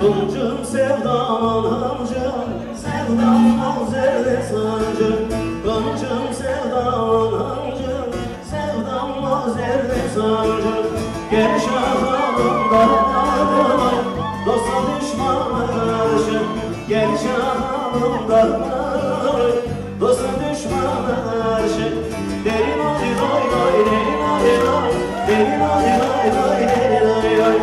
Hıncım sevdam hıncım, sevdam mazerre sancım. Hıncım sevdam hıncım, sevdam mazerre sancım. Gel şahanımda var, dosta düşmana karşı. Gel şahanımda var, dosta düşmana karşı. Derin oy oy oy, derin oy oy, derin oy oy oy, derin oy oy,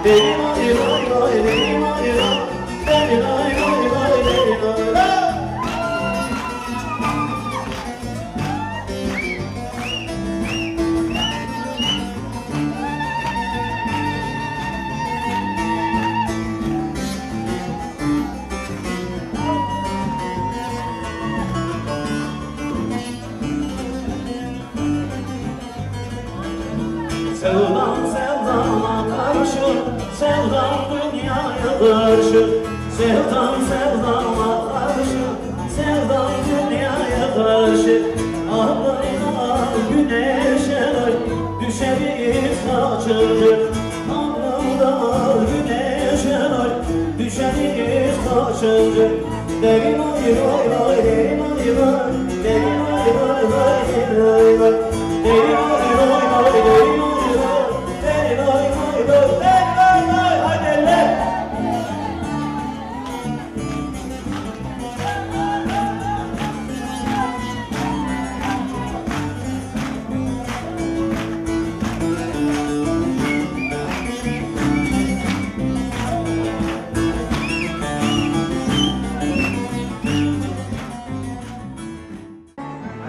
derin oy oy oy, derin oy oy, derin oy oy oy, derin oy oy. Sevdam sevdama karşı, sevdam dünyaya karşı. Sevdam sevdama karşı, sevdam dünyaya karşı. Ağlayma güneşe düşeriz kaçıncı. Ağlamda güneşe düşeriz kaçıncı. Derin oy oy oy, derin oy oy, derin oy oy oy, derin oy oy, derin oy oy oy, derin oy oy.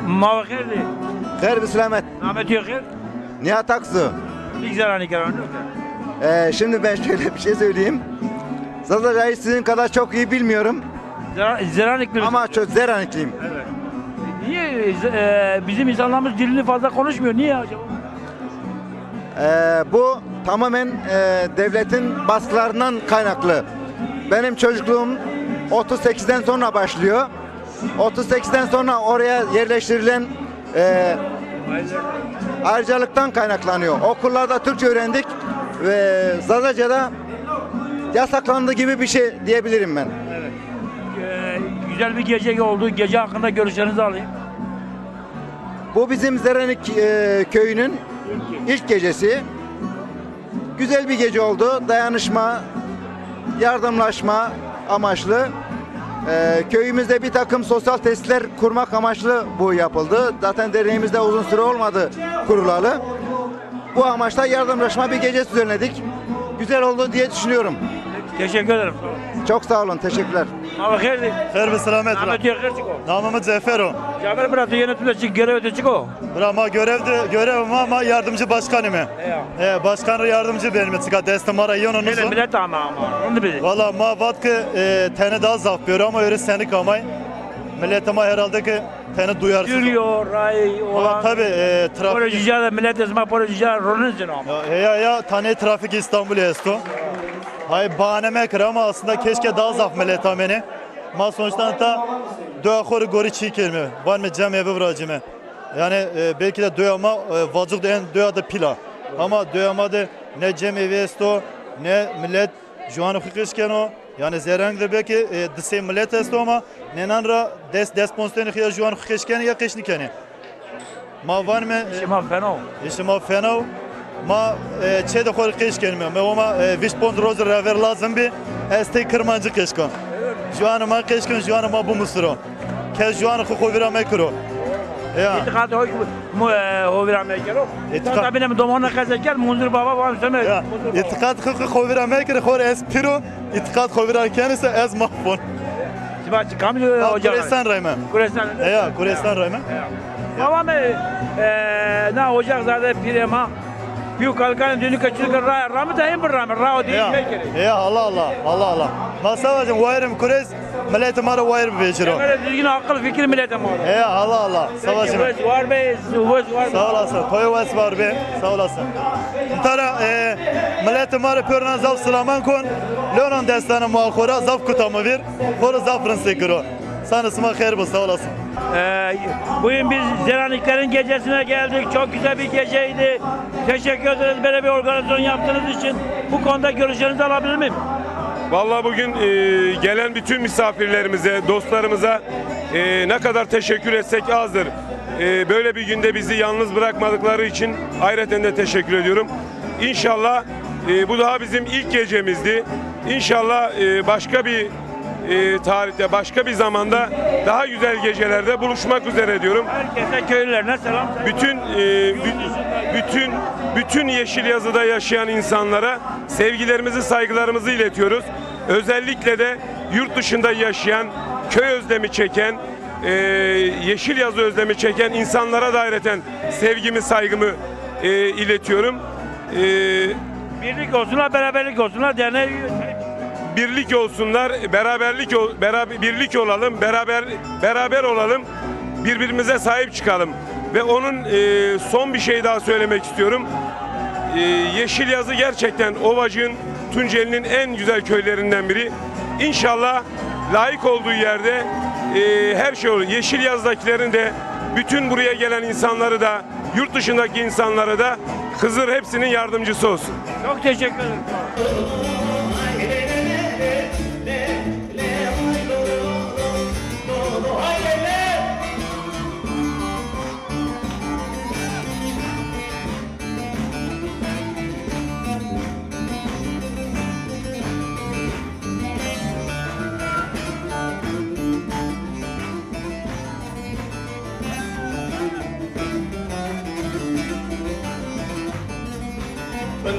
Mavakirli. Khair bi selamet. Ahmet Yokir. Nihat Aksu. Bir zarani karanlık. Şimdi ben şöyle bir şey söyleyeyim. Zaten sizin kadar çok iyi bilmiyorum. Zeranikli. Ama çok Zeranikliyim. Evet. Niye bizim insanlarımız dilini fazla konuşmuyor? Niye acaba? Bu tamamen devletin baskılarından kaynaklı. Benim çocukluğum 38'den sonra başlıyor. 38'den sonra oraya yerleştirilen ayrıcalıktan kaynaklanıyor. Okullarda Türkçe öğrendik ve Zazaca'da yasaklandı gibi bir şey diyebilirim ben. Evet. Güzel bir gece oldu. Gece hakkında görüşlerinizi alayım. Bu bizim Zeranik köyünün ilk gecesi. Güzel bir gece oldu. Dayanışma, yardımlaşma amaçlı. Köyümüzde bir takım sosyal tesisler kurmak amaçlı bu yapıldı. Zaten derneğimizde uzun süre olmadı kurulalı. Bu amaçla yardımlaşma bir gece düzenledik. Güzel oldu diye düşünüyorum. Teşekkür ederim. Çok sağ olun, teşekkürler. Ama hayırlı. Hayır ve selamet. Ahmet Yakırçıko. Namımız Zefero. Camer bıraktı yönetimde çık görevde çıko. Ama görevim ama yardımcı başkanım. Başkan yardımcı benim çıka destemara yonunuzu. Ne millet ama onu bilir. Valla ma vatkı tane daha zafıyor ama öyle seni kamay. Millet ama herhalde ki tane duyarsız. Yürüyor, ray olan. Tabii trafik. Policiler millet ezma policiler rolünün için ama. Ya tane trafik İstanbul esto. Hay bahane kır ama aslında keşke daha zaf millet ameni. Ma sonuçta da doğa gori çiğ kelime. Var mı cem evi vracime. Yani belki de doyama vacık da en doya da pila. Ama doyama da ne cem evi esto ne millet juanı hukuşken o. Yani zerangde belki dise millet esto ama nenanra desponsiyonu ya juanı hukuşken ya kışnikeni. Ma var mı? İşima fena. İşima fena. Ma çe de khol qish kelme me ama vispond roz raver lazım bir este kırmancı keşkan. Juan ma keşkan juan ma bu musro. Ke juan khu vira mekro. Ya. İtikad hoy ho vira mekro. İtikad benim domona kazaker Munzur baba var söyle. İtikad khu vira mekro khor espiro İtikad khu vira kenise ez mahfon. Sibat kamil hoca. Kuresan rayma. Kuresan. Ya kuresan rayma. Ama ne ocak zaten pirema. Büyük kalkan dünü kaçırır ramı da hem ramı rao değil mekere. Ya Allah. Masavacım vayrim kurez millete mara vayrim beşiro. Böyle düzgün akıl fikir millete mara. Ya Allah. Savacım. Var be, var. Sağ olasın. Koyu var be. Sağ olasın. Tara millete mara pörna zaf selaman kon. Leonan destanı muakora zaf kutamı ver. Koru zafrın sekiro. Sana ısma hayır bu sağ olasın. Bugün biz Zeraniklerin gecesine geldik. Çok güzel bir geceydi. Teşekkür ederiz böyle bir organizasyon yaptığınız için. Bu konuda görüşlerinizi alabilir miyim? Vallahi bugün gelen bütün misafirlerimize, dostlarımıza ne kadar teşekkür etsek azdır. Böyle bir günde bizi yalnız bırakmadıkları için ayrıca de teşekkür ediyorum. İnşallah bu daha bizim ilk gecemizdi. İnşallah başka bir tarihte, başka bir zamanda daha güzel gecelerde buluşmak üzere diyorum. Herkese, köylülerine selam. Bütün Yeşilyazı'da yaşayan insanlara sevgilerimizi, saygılarımızı iletiyoruz. Özellikle de yurt dışında yaşayan, köy özlemi çeken, Yeşilyazı özlemi çeken insanlara da ayrıca sevgimi, saygımı iletiyorum. Birlik olsunlar, beraberlik olsunlar. Derneği birlik olsunlar, birlik olalım, beraber olalım, birbirimize sahip çıkalım. Ve onun son bir şey daha söylemek istiyorum. Yeşilyazı gerçekten Ovacık'ın, Tunceli'nin en güzel köylerinden biri. İnşallah layık olduğu yerde her şey olur. Yeşilyaz'dakilerin de, bütün buraya gelen insanları da, yurt dışındaki insanları da Hızır hepsinin yardımcısı olsun. Çok teşekkür ederim.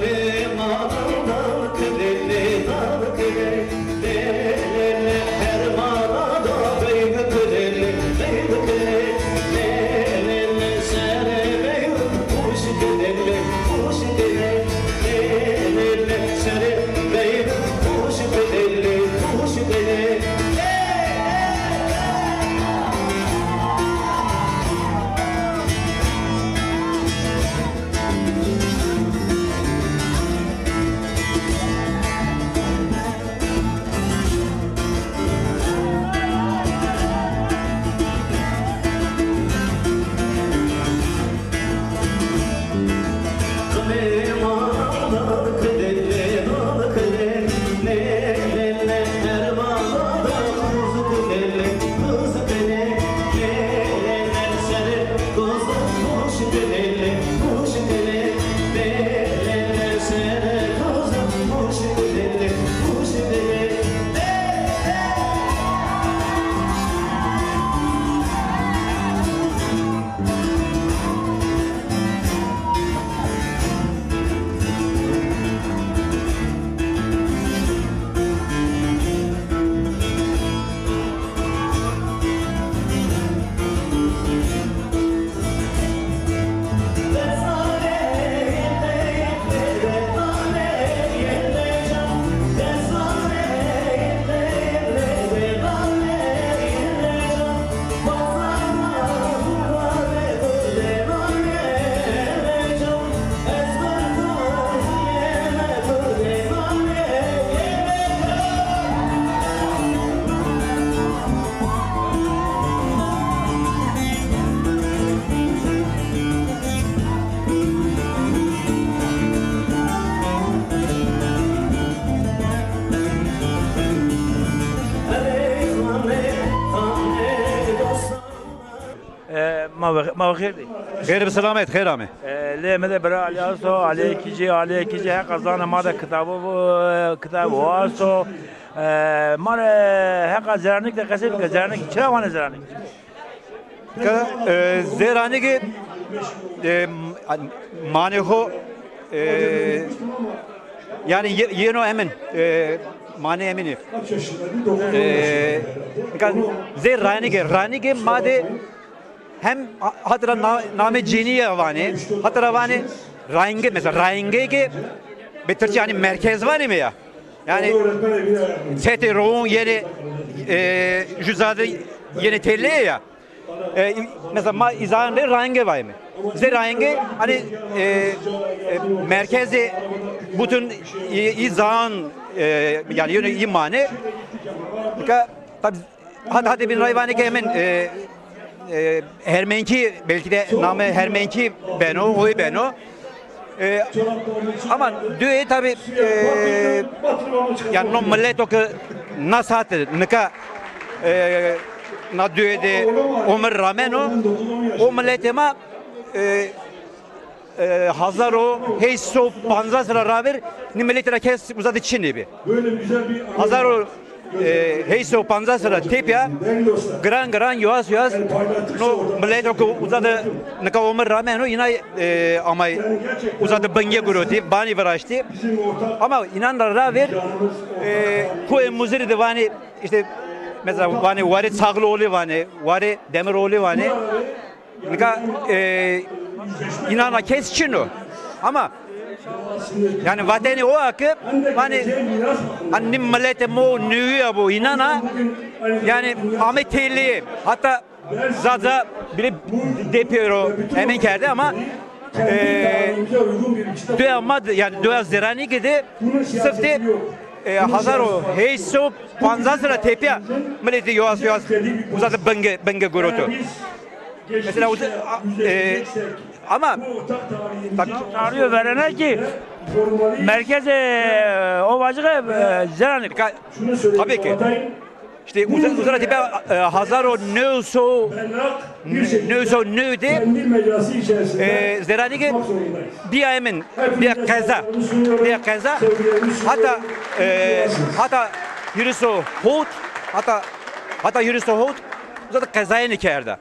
Benim adımdan ما خير دي خير بسلامة خير عمي ليه ماذا برا علياسو عليه كيجي هكذا ماذا كتاب واسو مال هكذا زرانيك ده كسب زرانيك شو وانا زرانيك زرانيك مانه هو yani yeno emin mane emini ze ranige made hem hatıra name ciniye vani hatıra vani range mesela range ki betirçi hani merkez var mı ya yani sete roğun yeni cüzade yeni telli ya mesela ma izahında range var mı? Ze range hani merkezi bütün izan yani yine imane tabi hadi bir hayvani ki hemen Hermenki belki de name Hermenki Beno oy Beno ama düğe tabi yani no millet o ki nasatı nika na düğe de Ömer Rameno o milletema Hazaro heyso panza sıra raver ni milletera kes uzadı Çin'i bir Hazaro heyso panza sıra tepya gran yuas no milletera uzadı nika Ömer Rameno yine ama uzadı benge guroti bani varaştı ama inanlar raver koy muziri de vani işte mesela vani vari Sağlıoğlu vani vari Demiroğlu vani nika inana kes Çin'o ama yani vatani o akı hani annem millete mo nüya bu inana yani Ahmet Telli hatta zaza bile depero hemen geldi ama duyamadı yani duya zerani gidi sıftı Hazaro heyso panzasına tepiya millete yoğaz uzadı benge gurutu mesela ama tarıyor verene ki merkeze ovacığı zerani tabii ki işte uzara tepe Hazaro nöso nöde zerani ki bir ayımın bir kaza hatta yürüso hot hatta yürüso hot uzada kazayı nikerdi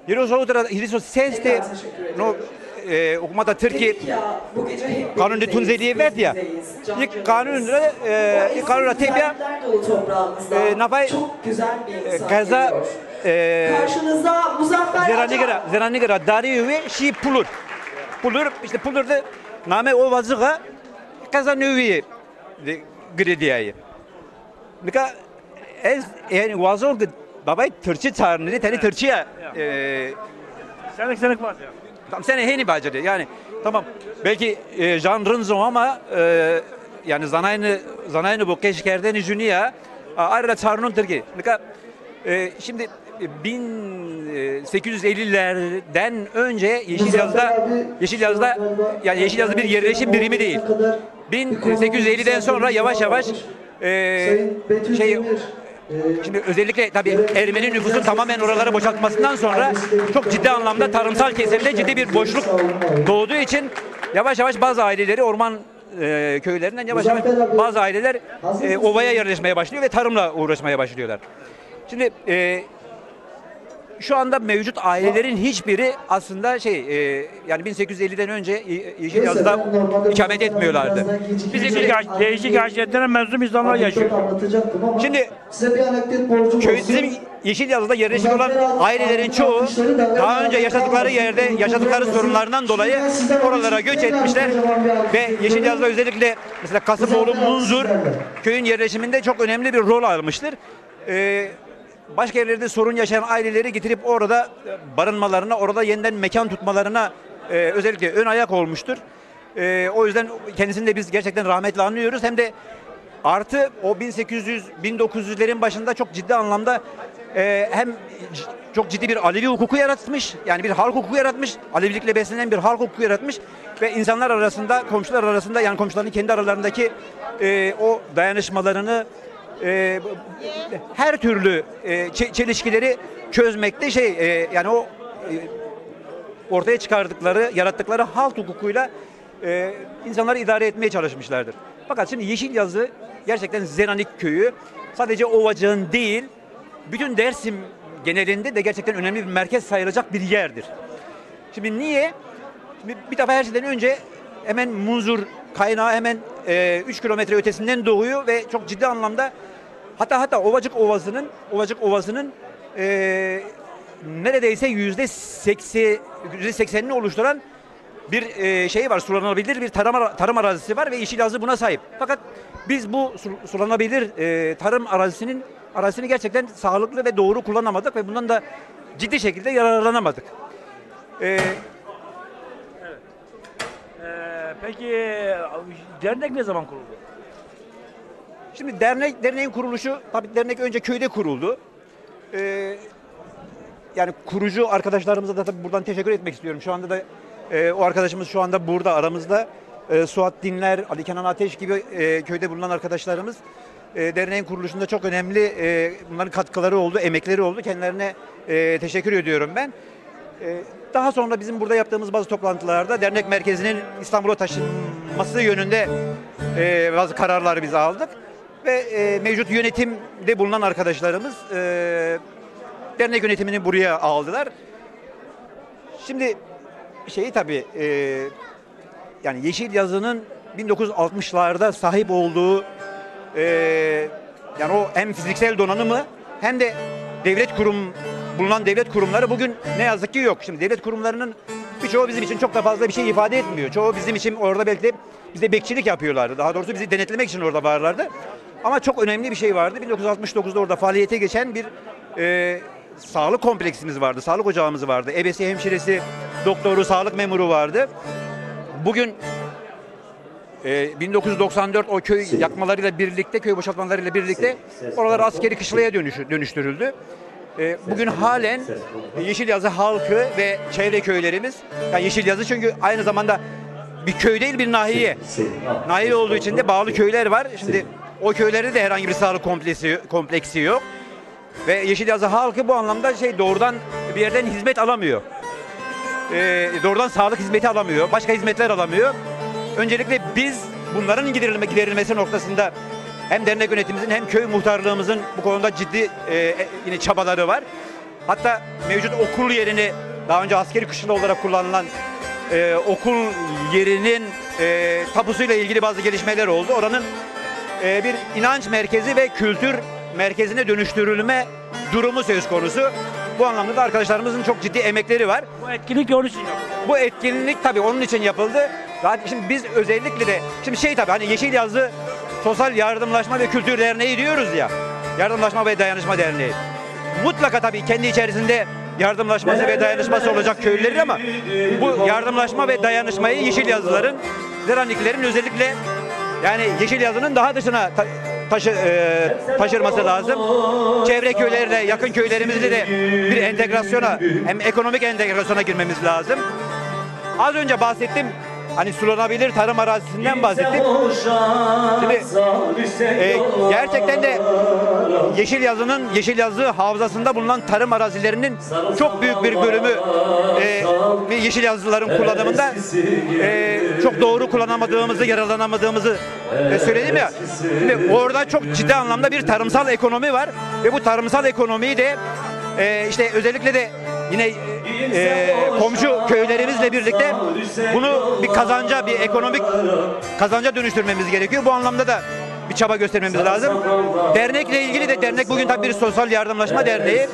Yürüso seste no hukumata Türkiye kanunu tunzeliği verdi ya ilk kanuna tebiya nafay kaza zeranigara dari ve şi pulur işte pulurda name o vazıga kaza nüviye gridiyayı nika ez yani vazol babay Türkçe çağırınca teni Türkçe'ye senek var ya. Tam sene heni bacıdı yani tamam belki janrın ama yani zanayını bu keşkerden jüniya ayrıca çağrının Türkiye. Şimdi 1850'lerden önce Yeşilyazı'da yani Yeşilyazı bir yerleşim birimi değil. 1850'den sonra yavaş şimdi özellikle tabii Ermeni nüfusun tamamen oraları boşaltmasından sonra çok ciddi anlamda tarımsal kesimde ciddi bir boşluk doğduğu için yavaş bazı aileleri orman köylerinden yavaş bazı aileler ovaya yerleşmeye başlıyor ve tarımla uğraşmaya başlıyorlar. Şimdi şu anda mevcut ailelerin hiçbiri aslında yani 1850'den önce Yeşilyazı'da ikamet etmiyorlardı. Değişik haşiyetlere mensup insanlar yaşıyor. Şimdi bizim Yeşilyazı'da yerleşik olan ailelerin çoğu daha önce yaşadıkları yerde yaşadıkları sorunlardan dolayı oralara göç etmişler ve Yeşilyazı'da özellikle mesela Kasımoğlu Munzur köyün yerleşiminde çok önemli bir rol almıştır. Başka yerlerde sorun yaşayan aileleri getirip orada barınmalarına, orada yeniden mekan tutmalarına özellikle ön ayak olmuştur. O yüzden kendisini de biz gerçekten rahmetle anlıyoruz. Hem de artı o 1900'lerin başında çok ciddi anlamda hem çok ciddi bir Alevi hukuku yaratmış. Yani bir halk hukuku yaratmış. Alevilikle beslenen bir halk hukuku yaratmış. Ve insanlar arasında, komşular arasında yani komşuların kendi aralarındaki o dayanışmalarını her türlü çelişkileri çözmekte yani o ortaya çıkardıkları, yarattıkları halk hukukuyla insanları idare etmeye çalışmışlardır. Fakat şimdi Yeşilyazı gerçekten Zeranik köyü sadece Ovacık'ın değil, bütün Dersim genelinde de gerçekten önemli bir merkez sayılacak bir yerdir. Şimdi niye? Şimdi bir defa her şeyden önce hemen Munzur kaynağı hemen 3 kilometre ötesinden doğuyor ve çok ciddi anlamda hatta Ovacık Ovası'nın neredeyse %80'ini oluşturan bir şey var, sulanabilir bir tarım arazisi var ve Yeşilyazı buna sahip. Fakat biz bu sulanabilir tarım arazisini gerçekten sağlıklı ve doğru kullanamadık ve bundan da ciddi şekilde yararlanamadık. Peki dernek ne zaman kuruldu? Şimdi derneğin kuruluşu, tabii dernek önce köyde kuruldu. Yani kurucu arkadaşlarımıza da tabii buradan teşekkür etmek istiyorum. Şu anda da o arkadaşımız şu anda burada aramızda. Suat Dinler, Ali Kenan Ateş gibi köyde bulunan arkadaşlarımız derneğin kuruluşunda çok önemli bunların katkıları oldu, emekleri oldu. Kendilerine teşekkür ediyorum ben. Daha sonra bizim burada yaptığımız bazı toplantılarda dernek merkezinin İstanbul'a taşınması yönünde bazı kararlar biz aldık. Ve mevcut yönetimde bulunan arkadaşlarımız dernek yönetimini buraya aldılar. Şimdi tabii yani Yeşilyazı'nın 1960'larda sahip olduğu yani o hem fiziksel donanımı hem de bulunan devlet kurumları bugün ne yazık ki yok. Şimdi devlet kurumlarının birçoğu bizim için çok da fazla bir şey ifade etmiyor. Çoğu bizim için orada belki de bize bekçilik yapıyorlardı. Daha doğrusu bizi denetlemek için orada varlardı. Ama çok önemli bir şey vardı. 1969'da orada faaliyete geçen bir sağlık kompleksimiz vardı. Sağlık ocağımız vardı. Ebesi, hemşiresi, doktoru, sağlık memuru vardı. Bugün 1994 o köy yakmalarıyla birlikte, köy boşaltmalarıyla birlikte oralar askeri kışlaya dönüştürüldü. Bugün halen Yeşilyazı halkı ve çevre köylerimiz, yani Yeşilyazı çünkü aynı zamanda bir köy değil bir nahiye. Nahiye olduğu için de bağlı köyler var. Şimdi o köylerde de herhangi bir sağlık kompleksi yok. Ve Yeşilyazı halkı bu anlamda doğrudan bir yerden hizmet alamıyor. Doğrudan sağlık hizmeti alamıyor, başka hizmetler alamıyor. Öncelikle biz bunların giderilmesi noktasında hem dernek yönetimimizin hem köy muhtarlığımızın bu konuda ciddi yine çabaları var. Hatta mevcut okul yerini daha önce askeri kışla olarak kullanılan okul yerinin tapusuyla ilgili bazı gelişmeler oldu. Oranın bir inanç merkezi ve kültür merkezine dönüştürülme durumu söz konusu. Bu anlamda da arkadaşlarımızın çok ciddi emekleri var. Bu etkinlik onun için yapıldı. Bu etkinlik tabii onun için yapıldı. Zaten şimdi biz özellikle de şimdi tabii hani Yeşilyazı Sosyal Yardımlaşma ve Kültür Derneği diyoruz ya. Yardımlaşma ve Dayanışma Derneği. Mutlaka tabii kendi içerisinde yardımlaşması ve dayanışması olacak köylülerin ama bu yardımlaşma ve dayanışmayı Yeşilyazlıların, Zeraniklerin özellikle yani Yeşilyazı'nın daha dışına taşırması lazım. Çevre köylerle, yakın köylerimizle de bir entegrasyona, hem ekonomik entegrasyona girmemiz lazım. Az önce bahsettim, hani sulanabilir tarım arazisinden bahsettim. Şimdi gerçekten de Yeşilyazı havzasında bulunan tarım arazilerinin çok büyük bir bölümü Yeşilyazlıların kullanımında çok doğru kullanamadığımızı, yararlanamadığımızı söyledim ya. Şimdi orada çok ciddi anlamda bir tarımsal ekonomi var ve bu tarımsal ekonomiyi de özellikle de yine komşu köylerimizle birlikte bunu bir ekonomik kazanca dönüştürmemiz gerekiyor. Bu anlamda da bir çaba göstermemiz lazım. Dernekle ilgili de dernek bugün tabii bir sosyal yardımlaşma derneği.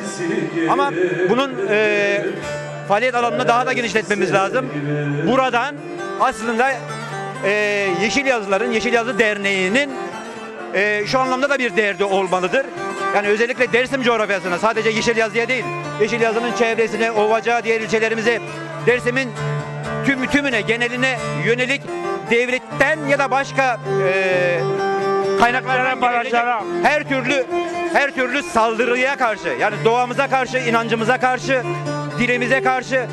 Ama bunun faaliyet alanını daha da genişletmemiz lazım. Buradan aslında Yeşilyazı Derneği'nin şu anlamda da bir derdi olmalıdır. Yani özellikle Dersim coğrafyasına, sadece Yeşilyazı'ya değil, Yeşilyazı'nın çevresine, Ovacık'a, diğer ilçelerimize, Dersim'in tümüne, geneline yönelik devletten ya da başka kaynaklardan gelecek her türlü saldırıya karşı, yani doğamıza karşı, inancımıza karşı, dilimize karşı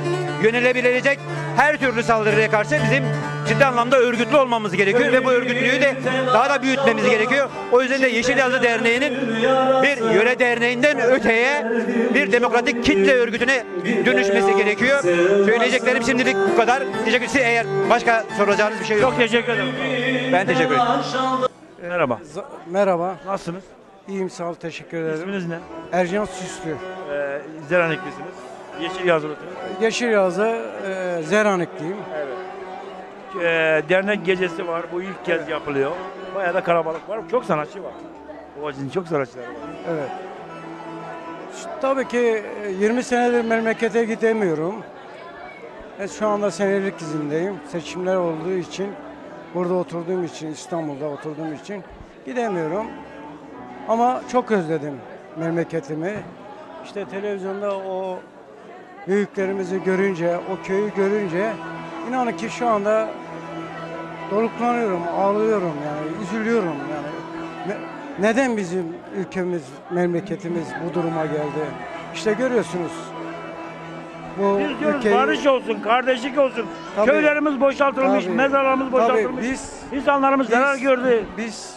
yönelebilecek her türlü saldırıya karşı bizim ciddi anlamda örgütlü olmamız gerekiyor ve bu örgütlülüğü de daha da büyütmemiz gerekiyor. O yüzden de Yeşil Yazı Derneği'nin bir yöre derneğinden öteye bir demokratik kitle örgütüne dönüşmesi gerekiyor. Söyleyeceklerim şimdilik bu kadar. Teşekkür ederim. Eğer başka soracağınız bir şey yok. Çok teşekkür ederim. Ben teşekkür ederim. Merhaba. Merhaba. Nasılsınız? İyiyim, sağ ol, teşekkür ederim. İsminiz ne? Ercan Süslü. Zeraniklisiniz. Yeşil Yazılı'sınız. Yeşil Yazı, Zeranikliyim. Evet. Dernek gecesi var. Bu ilk kez yapılıyor. Bayağı da kalabalık var. Çok sanatçı var. Ovacı'nın çok sanatçıları var. Evet. Tabii ki 20 senedir memlekete gidemiyorum. Şu anda senelik izindeyim. Seçimler olduğu için, burada oturduğum için, İstanbul'da oturduğum için gidemiyorum. Ama çok özledim memleketimi. İşte televizyonda o büyüklerimizi görünce, o köyü görünce inanın ki şu anda doruklanıyorum, ağlıyorum yani, üzülüyorum yani. Neden bizim ülkemiz, memleketimiz bu duruma geldi? İşte görüyorsunuz. Bu Biz diyoruz barış olsun, kardeşlik olsun. Tabii. Köylerimiz boşaltılmış, Tabii. mezarlarımız boşaltılmış. İnsanlarımız zarar gördü. Biz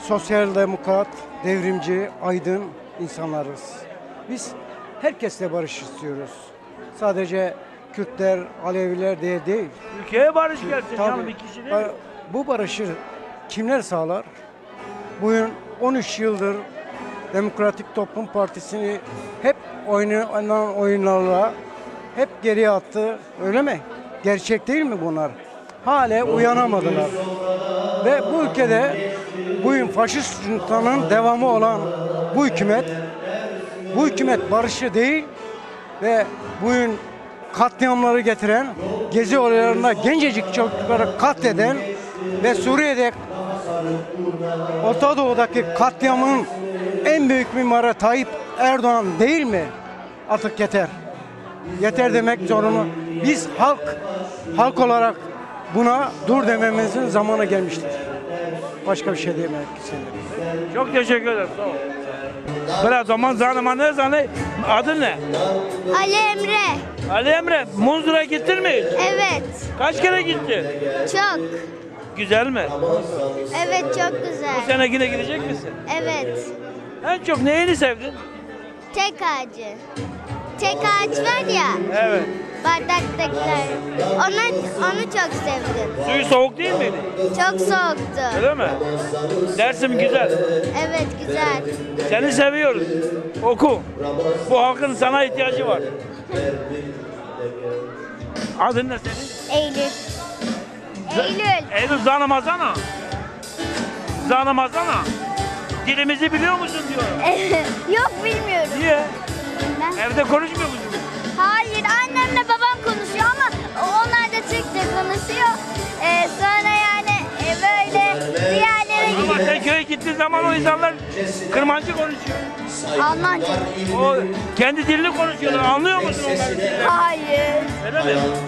sosyal demokrat, devrimci, aydın insanlarız. Biz herkesle barış istiyoruz. Sadece Kürtler, Aleviler diye değil. Ülkeye barış gelsin Tabii. canım, bir kişi değil. Bu barışı kimler sağlar? Bugün 13 yıldır Demokratik Toplum Partisi'ni hep oynanan oyunlarla hep geriye attı. Öyle mi? Gerçek değil mi bunlar? Hala uyanamadılar. Ve bu ülkede bugün faşist juntanın devamı olan bu hükümet barışı değil ve bugün katliamları getiren, gezi olaylarında gencecik çocukları katleden ve Suriye'de Orta Doğu'daki katliamın en büyük mimarı Tayyip Erdoğan değil mi? Artık yeter. Yeter demek zorunda. Biz halk olarak buna dur dememizin zamanı gelmiştir. Başka bir şey demek istemiyorum. Çok teşekkür ederim. Sağ ol. Böyle zaman ne zanı adın ne? Ali Emre. Ali Emre, Munzur'a gittin mi? Evet. Kaç kere gittin? Çok. Güzel mi? Evet, çok güzel. Bu sene yine gidecek misin? Evet. En çok neyini sevdin? Tek ağacı. Tek ağaç var ya. Evet. Bardaktakiler. Onu çok sevdim. Suyu soğuk değil miydi? Çok soğuktu. Öyle mi? Dersim güzel. Evet, güzel. Seni seviyoruz. Oku. Bu halkın sana ihtiyacı var. Adın ne senin? Eylül. Eylül zanımazana. Zanımazana. Dilimizi biliyor musun diyor. Yok, bilmiyorum. Niye? Bilmem. Evde konuşmuyor musun? Hayır, annemle babam konuşuyor ama onlar da Türkçe konuşuyor. Sonra yani böyle bir yerlere Ama gidiyor. sen köye gittiğin zaman o insanlar Kırmancı konuşuyor. Almanca. O kendi dilini konuşuyorlar. Anlıyor musun onları? Hayır.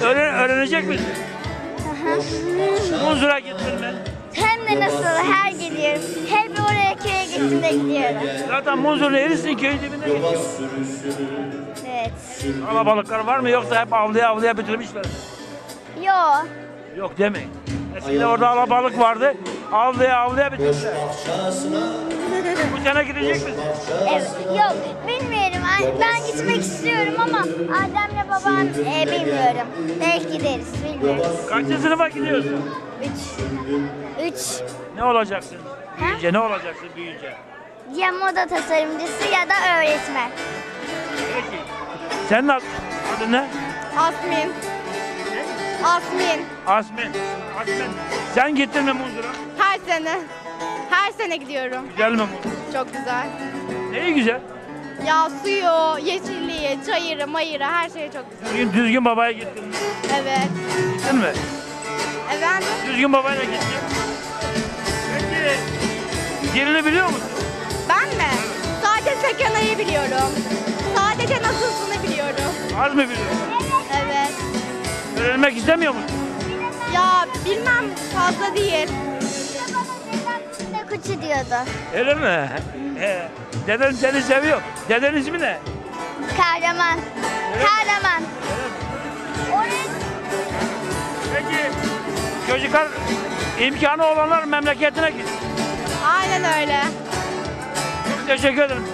Öyle mi? Öğrenecek misin? Munzur'a gittin mi? Hem de nasıl her gidiyorum. Hep oraya köye gittiğimde gidiyorum. Zaten Munzur'un Eris'in köyün dibine gidiyor. Evet. Alabalıklar var mı yoksa hep avlaya bitirmişler? Yok. Yok demeyin. Eskiden orada alabalık vardı. Avlaya bitirmişler. Bu sene gidecek misin? Evet. Yok, bilmiyorum. Ben gitmek istiyorum ama annemle babam bilmiyorum. Belki gideriz, bilmiyorum. Kaçıncı sınıfa gidiyorsun? 3. Ne olacaksın? Büyüyünce ne olacaksın büyüyünce? Ya moda tasarımcısı ya da öğretmen. Peki. Senin adın ne? Asmin. Asmin. Sen gittin mi Munzur'a? Her sene. Her sene gidiyorum. Güzel mi Munzur? Çok güzel. Neyi güzel? Ya suyu, yeşilliği, çayırı, mayırı her şey çok güzel. Düzgün babaya gittin mi? Evet. Gittin mi? Efendim? Düzgün babayla gittin. Peki dilini biliyor musun? Ben mi? Sadece Sekena'yı biliyorum. Sadece nasılsını biliyorum. Az mı biliyorsun? Evet. Öğrenmek istemiyor musun? Ya bilmem, fazla değil. Ne kuçu diyordu. Öyle mi? Deden seni seviyor. Deden ismi ne? Kahraman. Kahraman. Peki Çocuklar imkanı olanlar memleketine gitsin. Aynen öyle. Çok teşekkür ederim.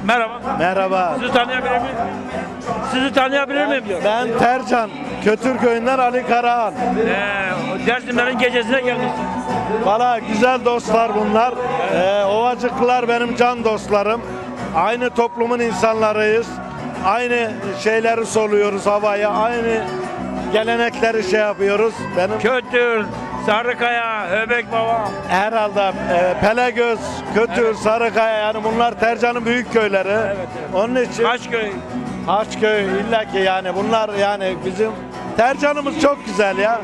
Merhaba. Merhaba. Sizi tanıyabilir miyim? Sizi tanıyabilir miyim diyor. Ben Tercan, Kötürköy'ünden Ali Karahan. Dersimlerin gecesine gelmişsin. Valla güzel dostlar bunlar. Ovacıklılar benim can dostlarım. Aynı toplumun insanlarıyız. Aynı şeyleri soluyoruz havaya. Aynı gelenekleri şey yapıyoruz. Benim Kötür, Sarıkaya, Höbek Baba. herhalde Pelegöz, Kötür, Sarıkaya yani bunlar Tercan'ın büyük köyleri. Onun için Haçköy. Haçköy illaki yani bunlar yani bizim Tercan'ımız çok güzel ya.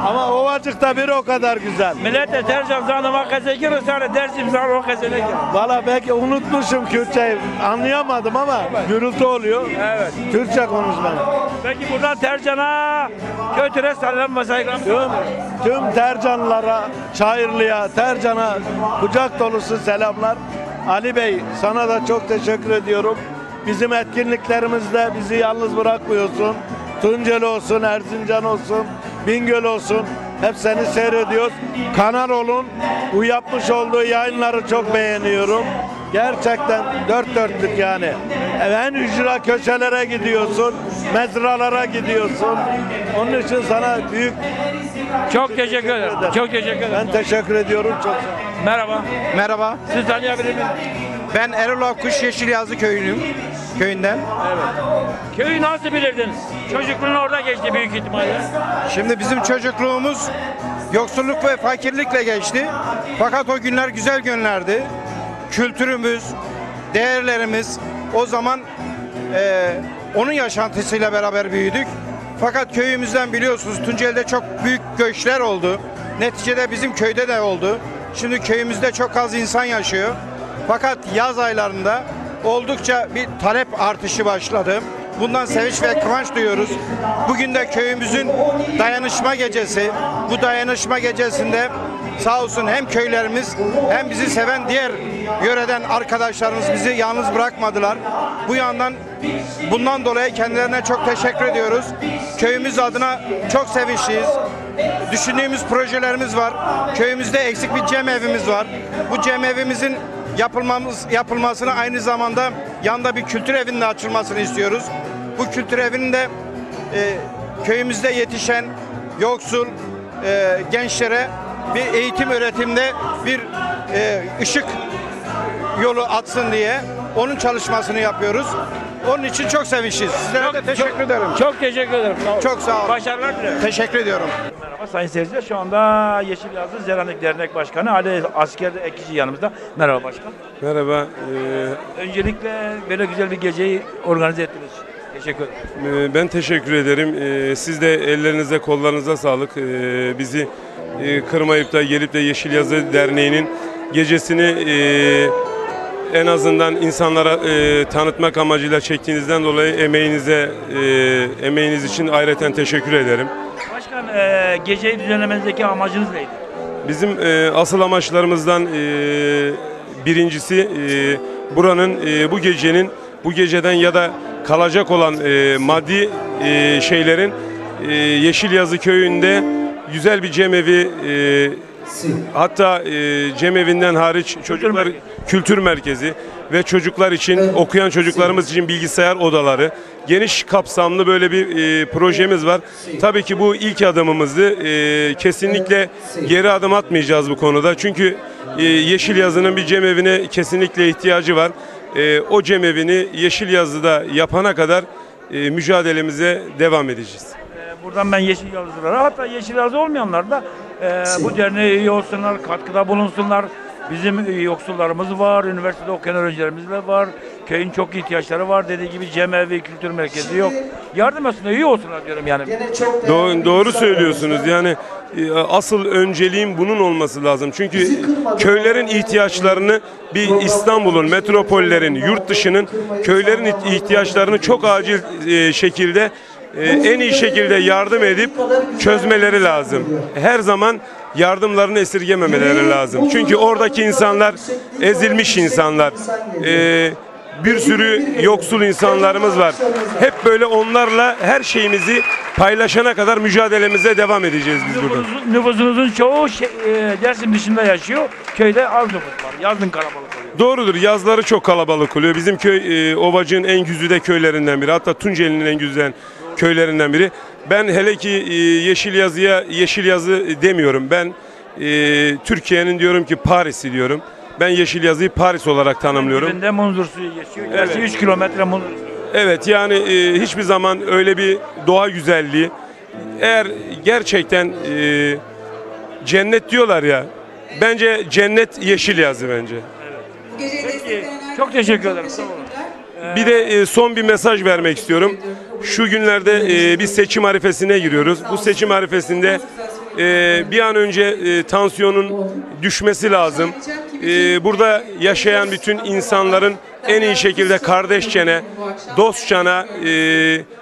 Ama Ovacık'ta biri o kadar güzel. Millet de Tercan zanıma kazekir, sonra dersim sana o kazekir. Valla belki unutmuşum Kürtçeyi. Anlayamadım ama gürültü oluyor. Evet. Türkçe konuşmam. Peki buradan Tercan'a, Kötür'e selam ve saygılar. Tüm Tercanlılara, Çayırlı'ya, Tercan'a kucak dolusu selamlar. Ali Bey sana da çok teşekkür ediyorum. Bizim etkinliklerimizde bizi yalnız bırakmıyorsun. Tunceli olsun, Erzincan olsun, Bingöl olsun. Hep seni seyrediyoruz. Kanal olun. Bu yapmış olduğu yayınları çok beğeniyorum. Gerçekten dört dörtlük yani. En ücra köşelere gidiyorsun. Mezralara gidiyorsun. Onun için sana büyük çok teşekkür ederim. Çok teşekkür ederim. Ben teşekkür ediyorum çok. Merhaba. Merhaba. Siz tanıyabilir miyim? Ben Erol Akkuş Yeşilyazı köyünden. Evet. Köyü nasıl bilirdiniz? Çocukluğun orada geçti büyük ihtimalle. Şimdi bizim çocukluğumuz yoksulluk ve fakirlikle geçti. Fakat o günler güzel günlerdi. Kültürümüz, değerlerimiz o zaman onun yaşantısıyla beraber büyüdük. Fakat köyümüzden biliyorsunuz Tunceli'de çok büyük göçler oldu. Neticede bizim köyde de oldu. Şimdi köyümüzde çok az insan yaşıyor. Fakat yaz aylarında oldukça bir talep artışı başladı. Bundan sevinç ve kıvanç duyuyoruz. Bugün de köyümüzün dayanışma gecesi. Bu dayanışma gecesinde sağ olsun hem köylerimiz hem bizi seven diğer yöreden arkadaşlarımız bizi yalnız bırakmadılar. Bu yandan bundan dolayı kendilerine çok teşekkür ediyoruz. Köyümüz adına çok sevinçliyiz. Düşündüğümüz projelerimiz var. Köyümüzde eksik bir cemevimiz var. Bu cemevimizin yapılmasını aynı zamanda yanında bir kültür evinin de açılmasını istiyoruz. Bu kültür evinin de köyümüzde yetişen yoksul gençlere bir eğitim öğretimde bir ışık yolu atsın diye onun çalışmasını yapıyoruz. Onun için çok sevinçliyiz. Sizlere de teşekkür ederim. Çok teşekkür ederim. Sağ olun. Çok sağ olun. Başarılar dilerim. Teşekkür ediyorum. Merhaba sayın seyirciler. Şu anda Yeşil Yazı Zeranik Dernek Başkanı Ali Asker Ekici yanımızda. Merhaba başkan. Merhaba. Öncelikle böyle güzel bir geceyi organize ettiniz. Teşekkür ederim. Ben teşekkür ederim. Siz de ellerinize kollarınıza sağlık. Bizi kırmayıp da gelip de Yeşil Yazı Derneği'nin gecesini en azından insanlara tanıtmak amacıyla çektiğinizden dolayı emeğiniz için ayrıca teşekkür ederim. Başkan geceyi düzenlemenizdeki amacınız neydi? Bizim asıl amaçlarımızdan birincisi buranın bu geceden ya da kalacak olan maddi şeylerin Yeşil Yazı köyünde güzel bir cemevi, hatta cemevinden hariç çocuklar kültür merkezi ve çocuklar için, okuyan çocuklarımız için bilgisayar odaları, geniş kapsamlı böyle bir projemiz var. Tabii ki bu ilk adımımızdı. Kesinlikle geri adım atmayacağız bu konuda. Çünkü Yeşil Yazı'nın bir cemevine kesinlikle ihtiyacı var. O cemevini Yeşil Yazı'da yapana kadar mücadelemize devam edeceğiz. Buradan ben Yeşil Yazılara, hatta Yeşil Yazı olmayanlar da bu derneğe üye olsunlar, katkıda bulunsunlar. Bizim yoksullarımız var, üniversitede okuyan öğrencilerimiz de var. Köyün çok ihtiyaçları var. Dediği gibi cemevi, kültür merkezi yok. Yardım etsinler, üye olsunlar diyorum yani. Doğru söylüyorsunuz. Yani asıl önceliğin bunun olması lazım. Çünkü köylerin ihtiyaçlarını bir İstanbul'un, metropollerin, yurt dışının köylerin ihtiyaçlarını çok acil şekilde en iyi şekilde yardım edip çözmeleri lazım. Her zaman yardımlarını esirgememeleri lazım. Çünkü oradaki insanlar ezilmiş insanlar. Bir sürü yoksul insanlarımız var. Hep böyle onlarla her şeyimizi paylaşana kadar mücadelemize devam edeceğiz biz burada. Nüfusunuzun çoğu Dersim dışında yaşıyor. Köyde az nüfus var. Yazın kalabalık oluyor. Doğrudur. Yazları çok kalabalık oluyor. Bizim köy Ovacık'ın en güzide köylerinden biri. Hatta Tunceli'nin en güzel köylerinden biri. Ben hele ki Yeşil Yazı'ya Yeşil Yazı demiyorum. Ben Türkiye'nin diyorum ki Paris'i diyorum. Ben Yeşil Yazı'yı Paris olarak tanımlıyorum. Dibinde Munzur suyu geçiyor. Gerçi 3 kilometre Munzur suyu. Evet, yani hiçbir zaman öyle bir doğa güzelliği, eğer gerçekten cennet diyorlar ya, bence cennet Yeşil Yazı bence. Peki, çok teşekkür ederim. Sağ olun. Bir de son bir mesaj vermek istiyorum. Şu günlerde bir seçim arifesine giriyoruz. Bu seçim arifesinde bir an önce tansiyonun düşmesi lazım. Burada yaşayan bütün insanların en iyi şekilde kardeşçene, dostçana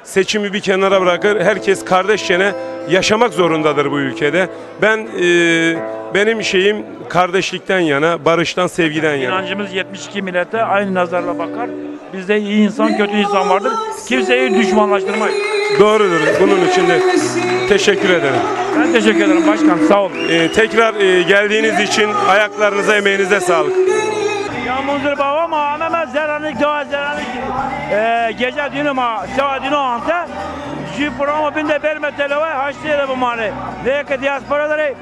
seçimi bir kenara bırakır. Herkes kardeşçene yaşamak zorundadır bu ülkede. Benim şeyim kardeşlikten yana, barıştan, sevgiden yana. İnancımız 72 millete aynı nazarla bakar. Bizde iyi insan, kötü insan vardır. Kimseyi düşmanlaştırmayız. Doğrudur. Bunun için de teşekkür ederim. Ben teşekkür ederim başkan. Sağ olun. Tekrar geldiğiniz için ayaklarınıza, emeğinize sağlık. Ya Munzur baba ma ama zeranik doğa zeranik gece dünü ma sewa dünü ante ji programa binde berme televe haştiye bu mane ve ki diasporaları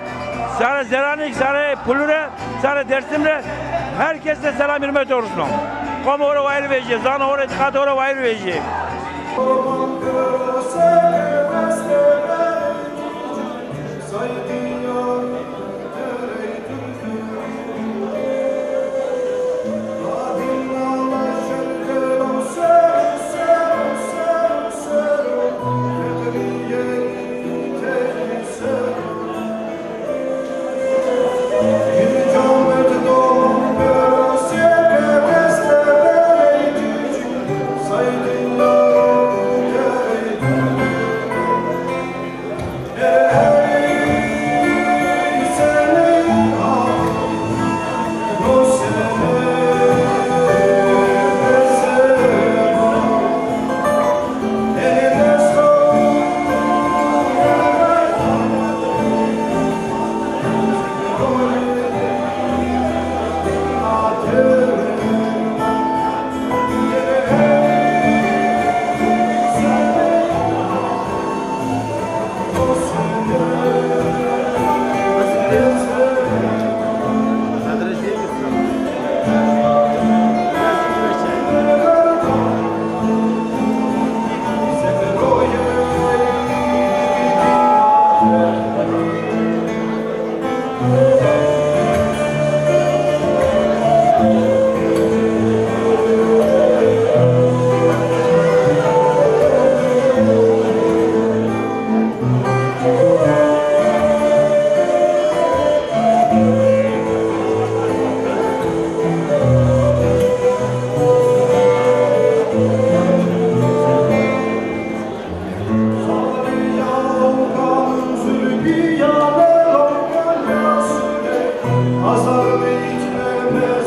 sarı zeranik sarı pulure sarı dersimle herkese selam hürmet olsun. Kom ora vayr veje zan ora kat ora vayr veje. Pazar bitmemez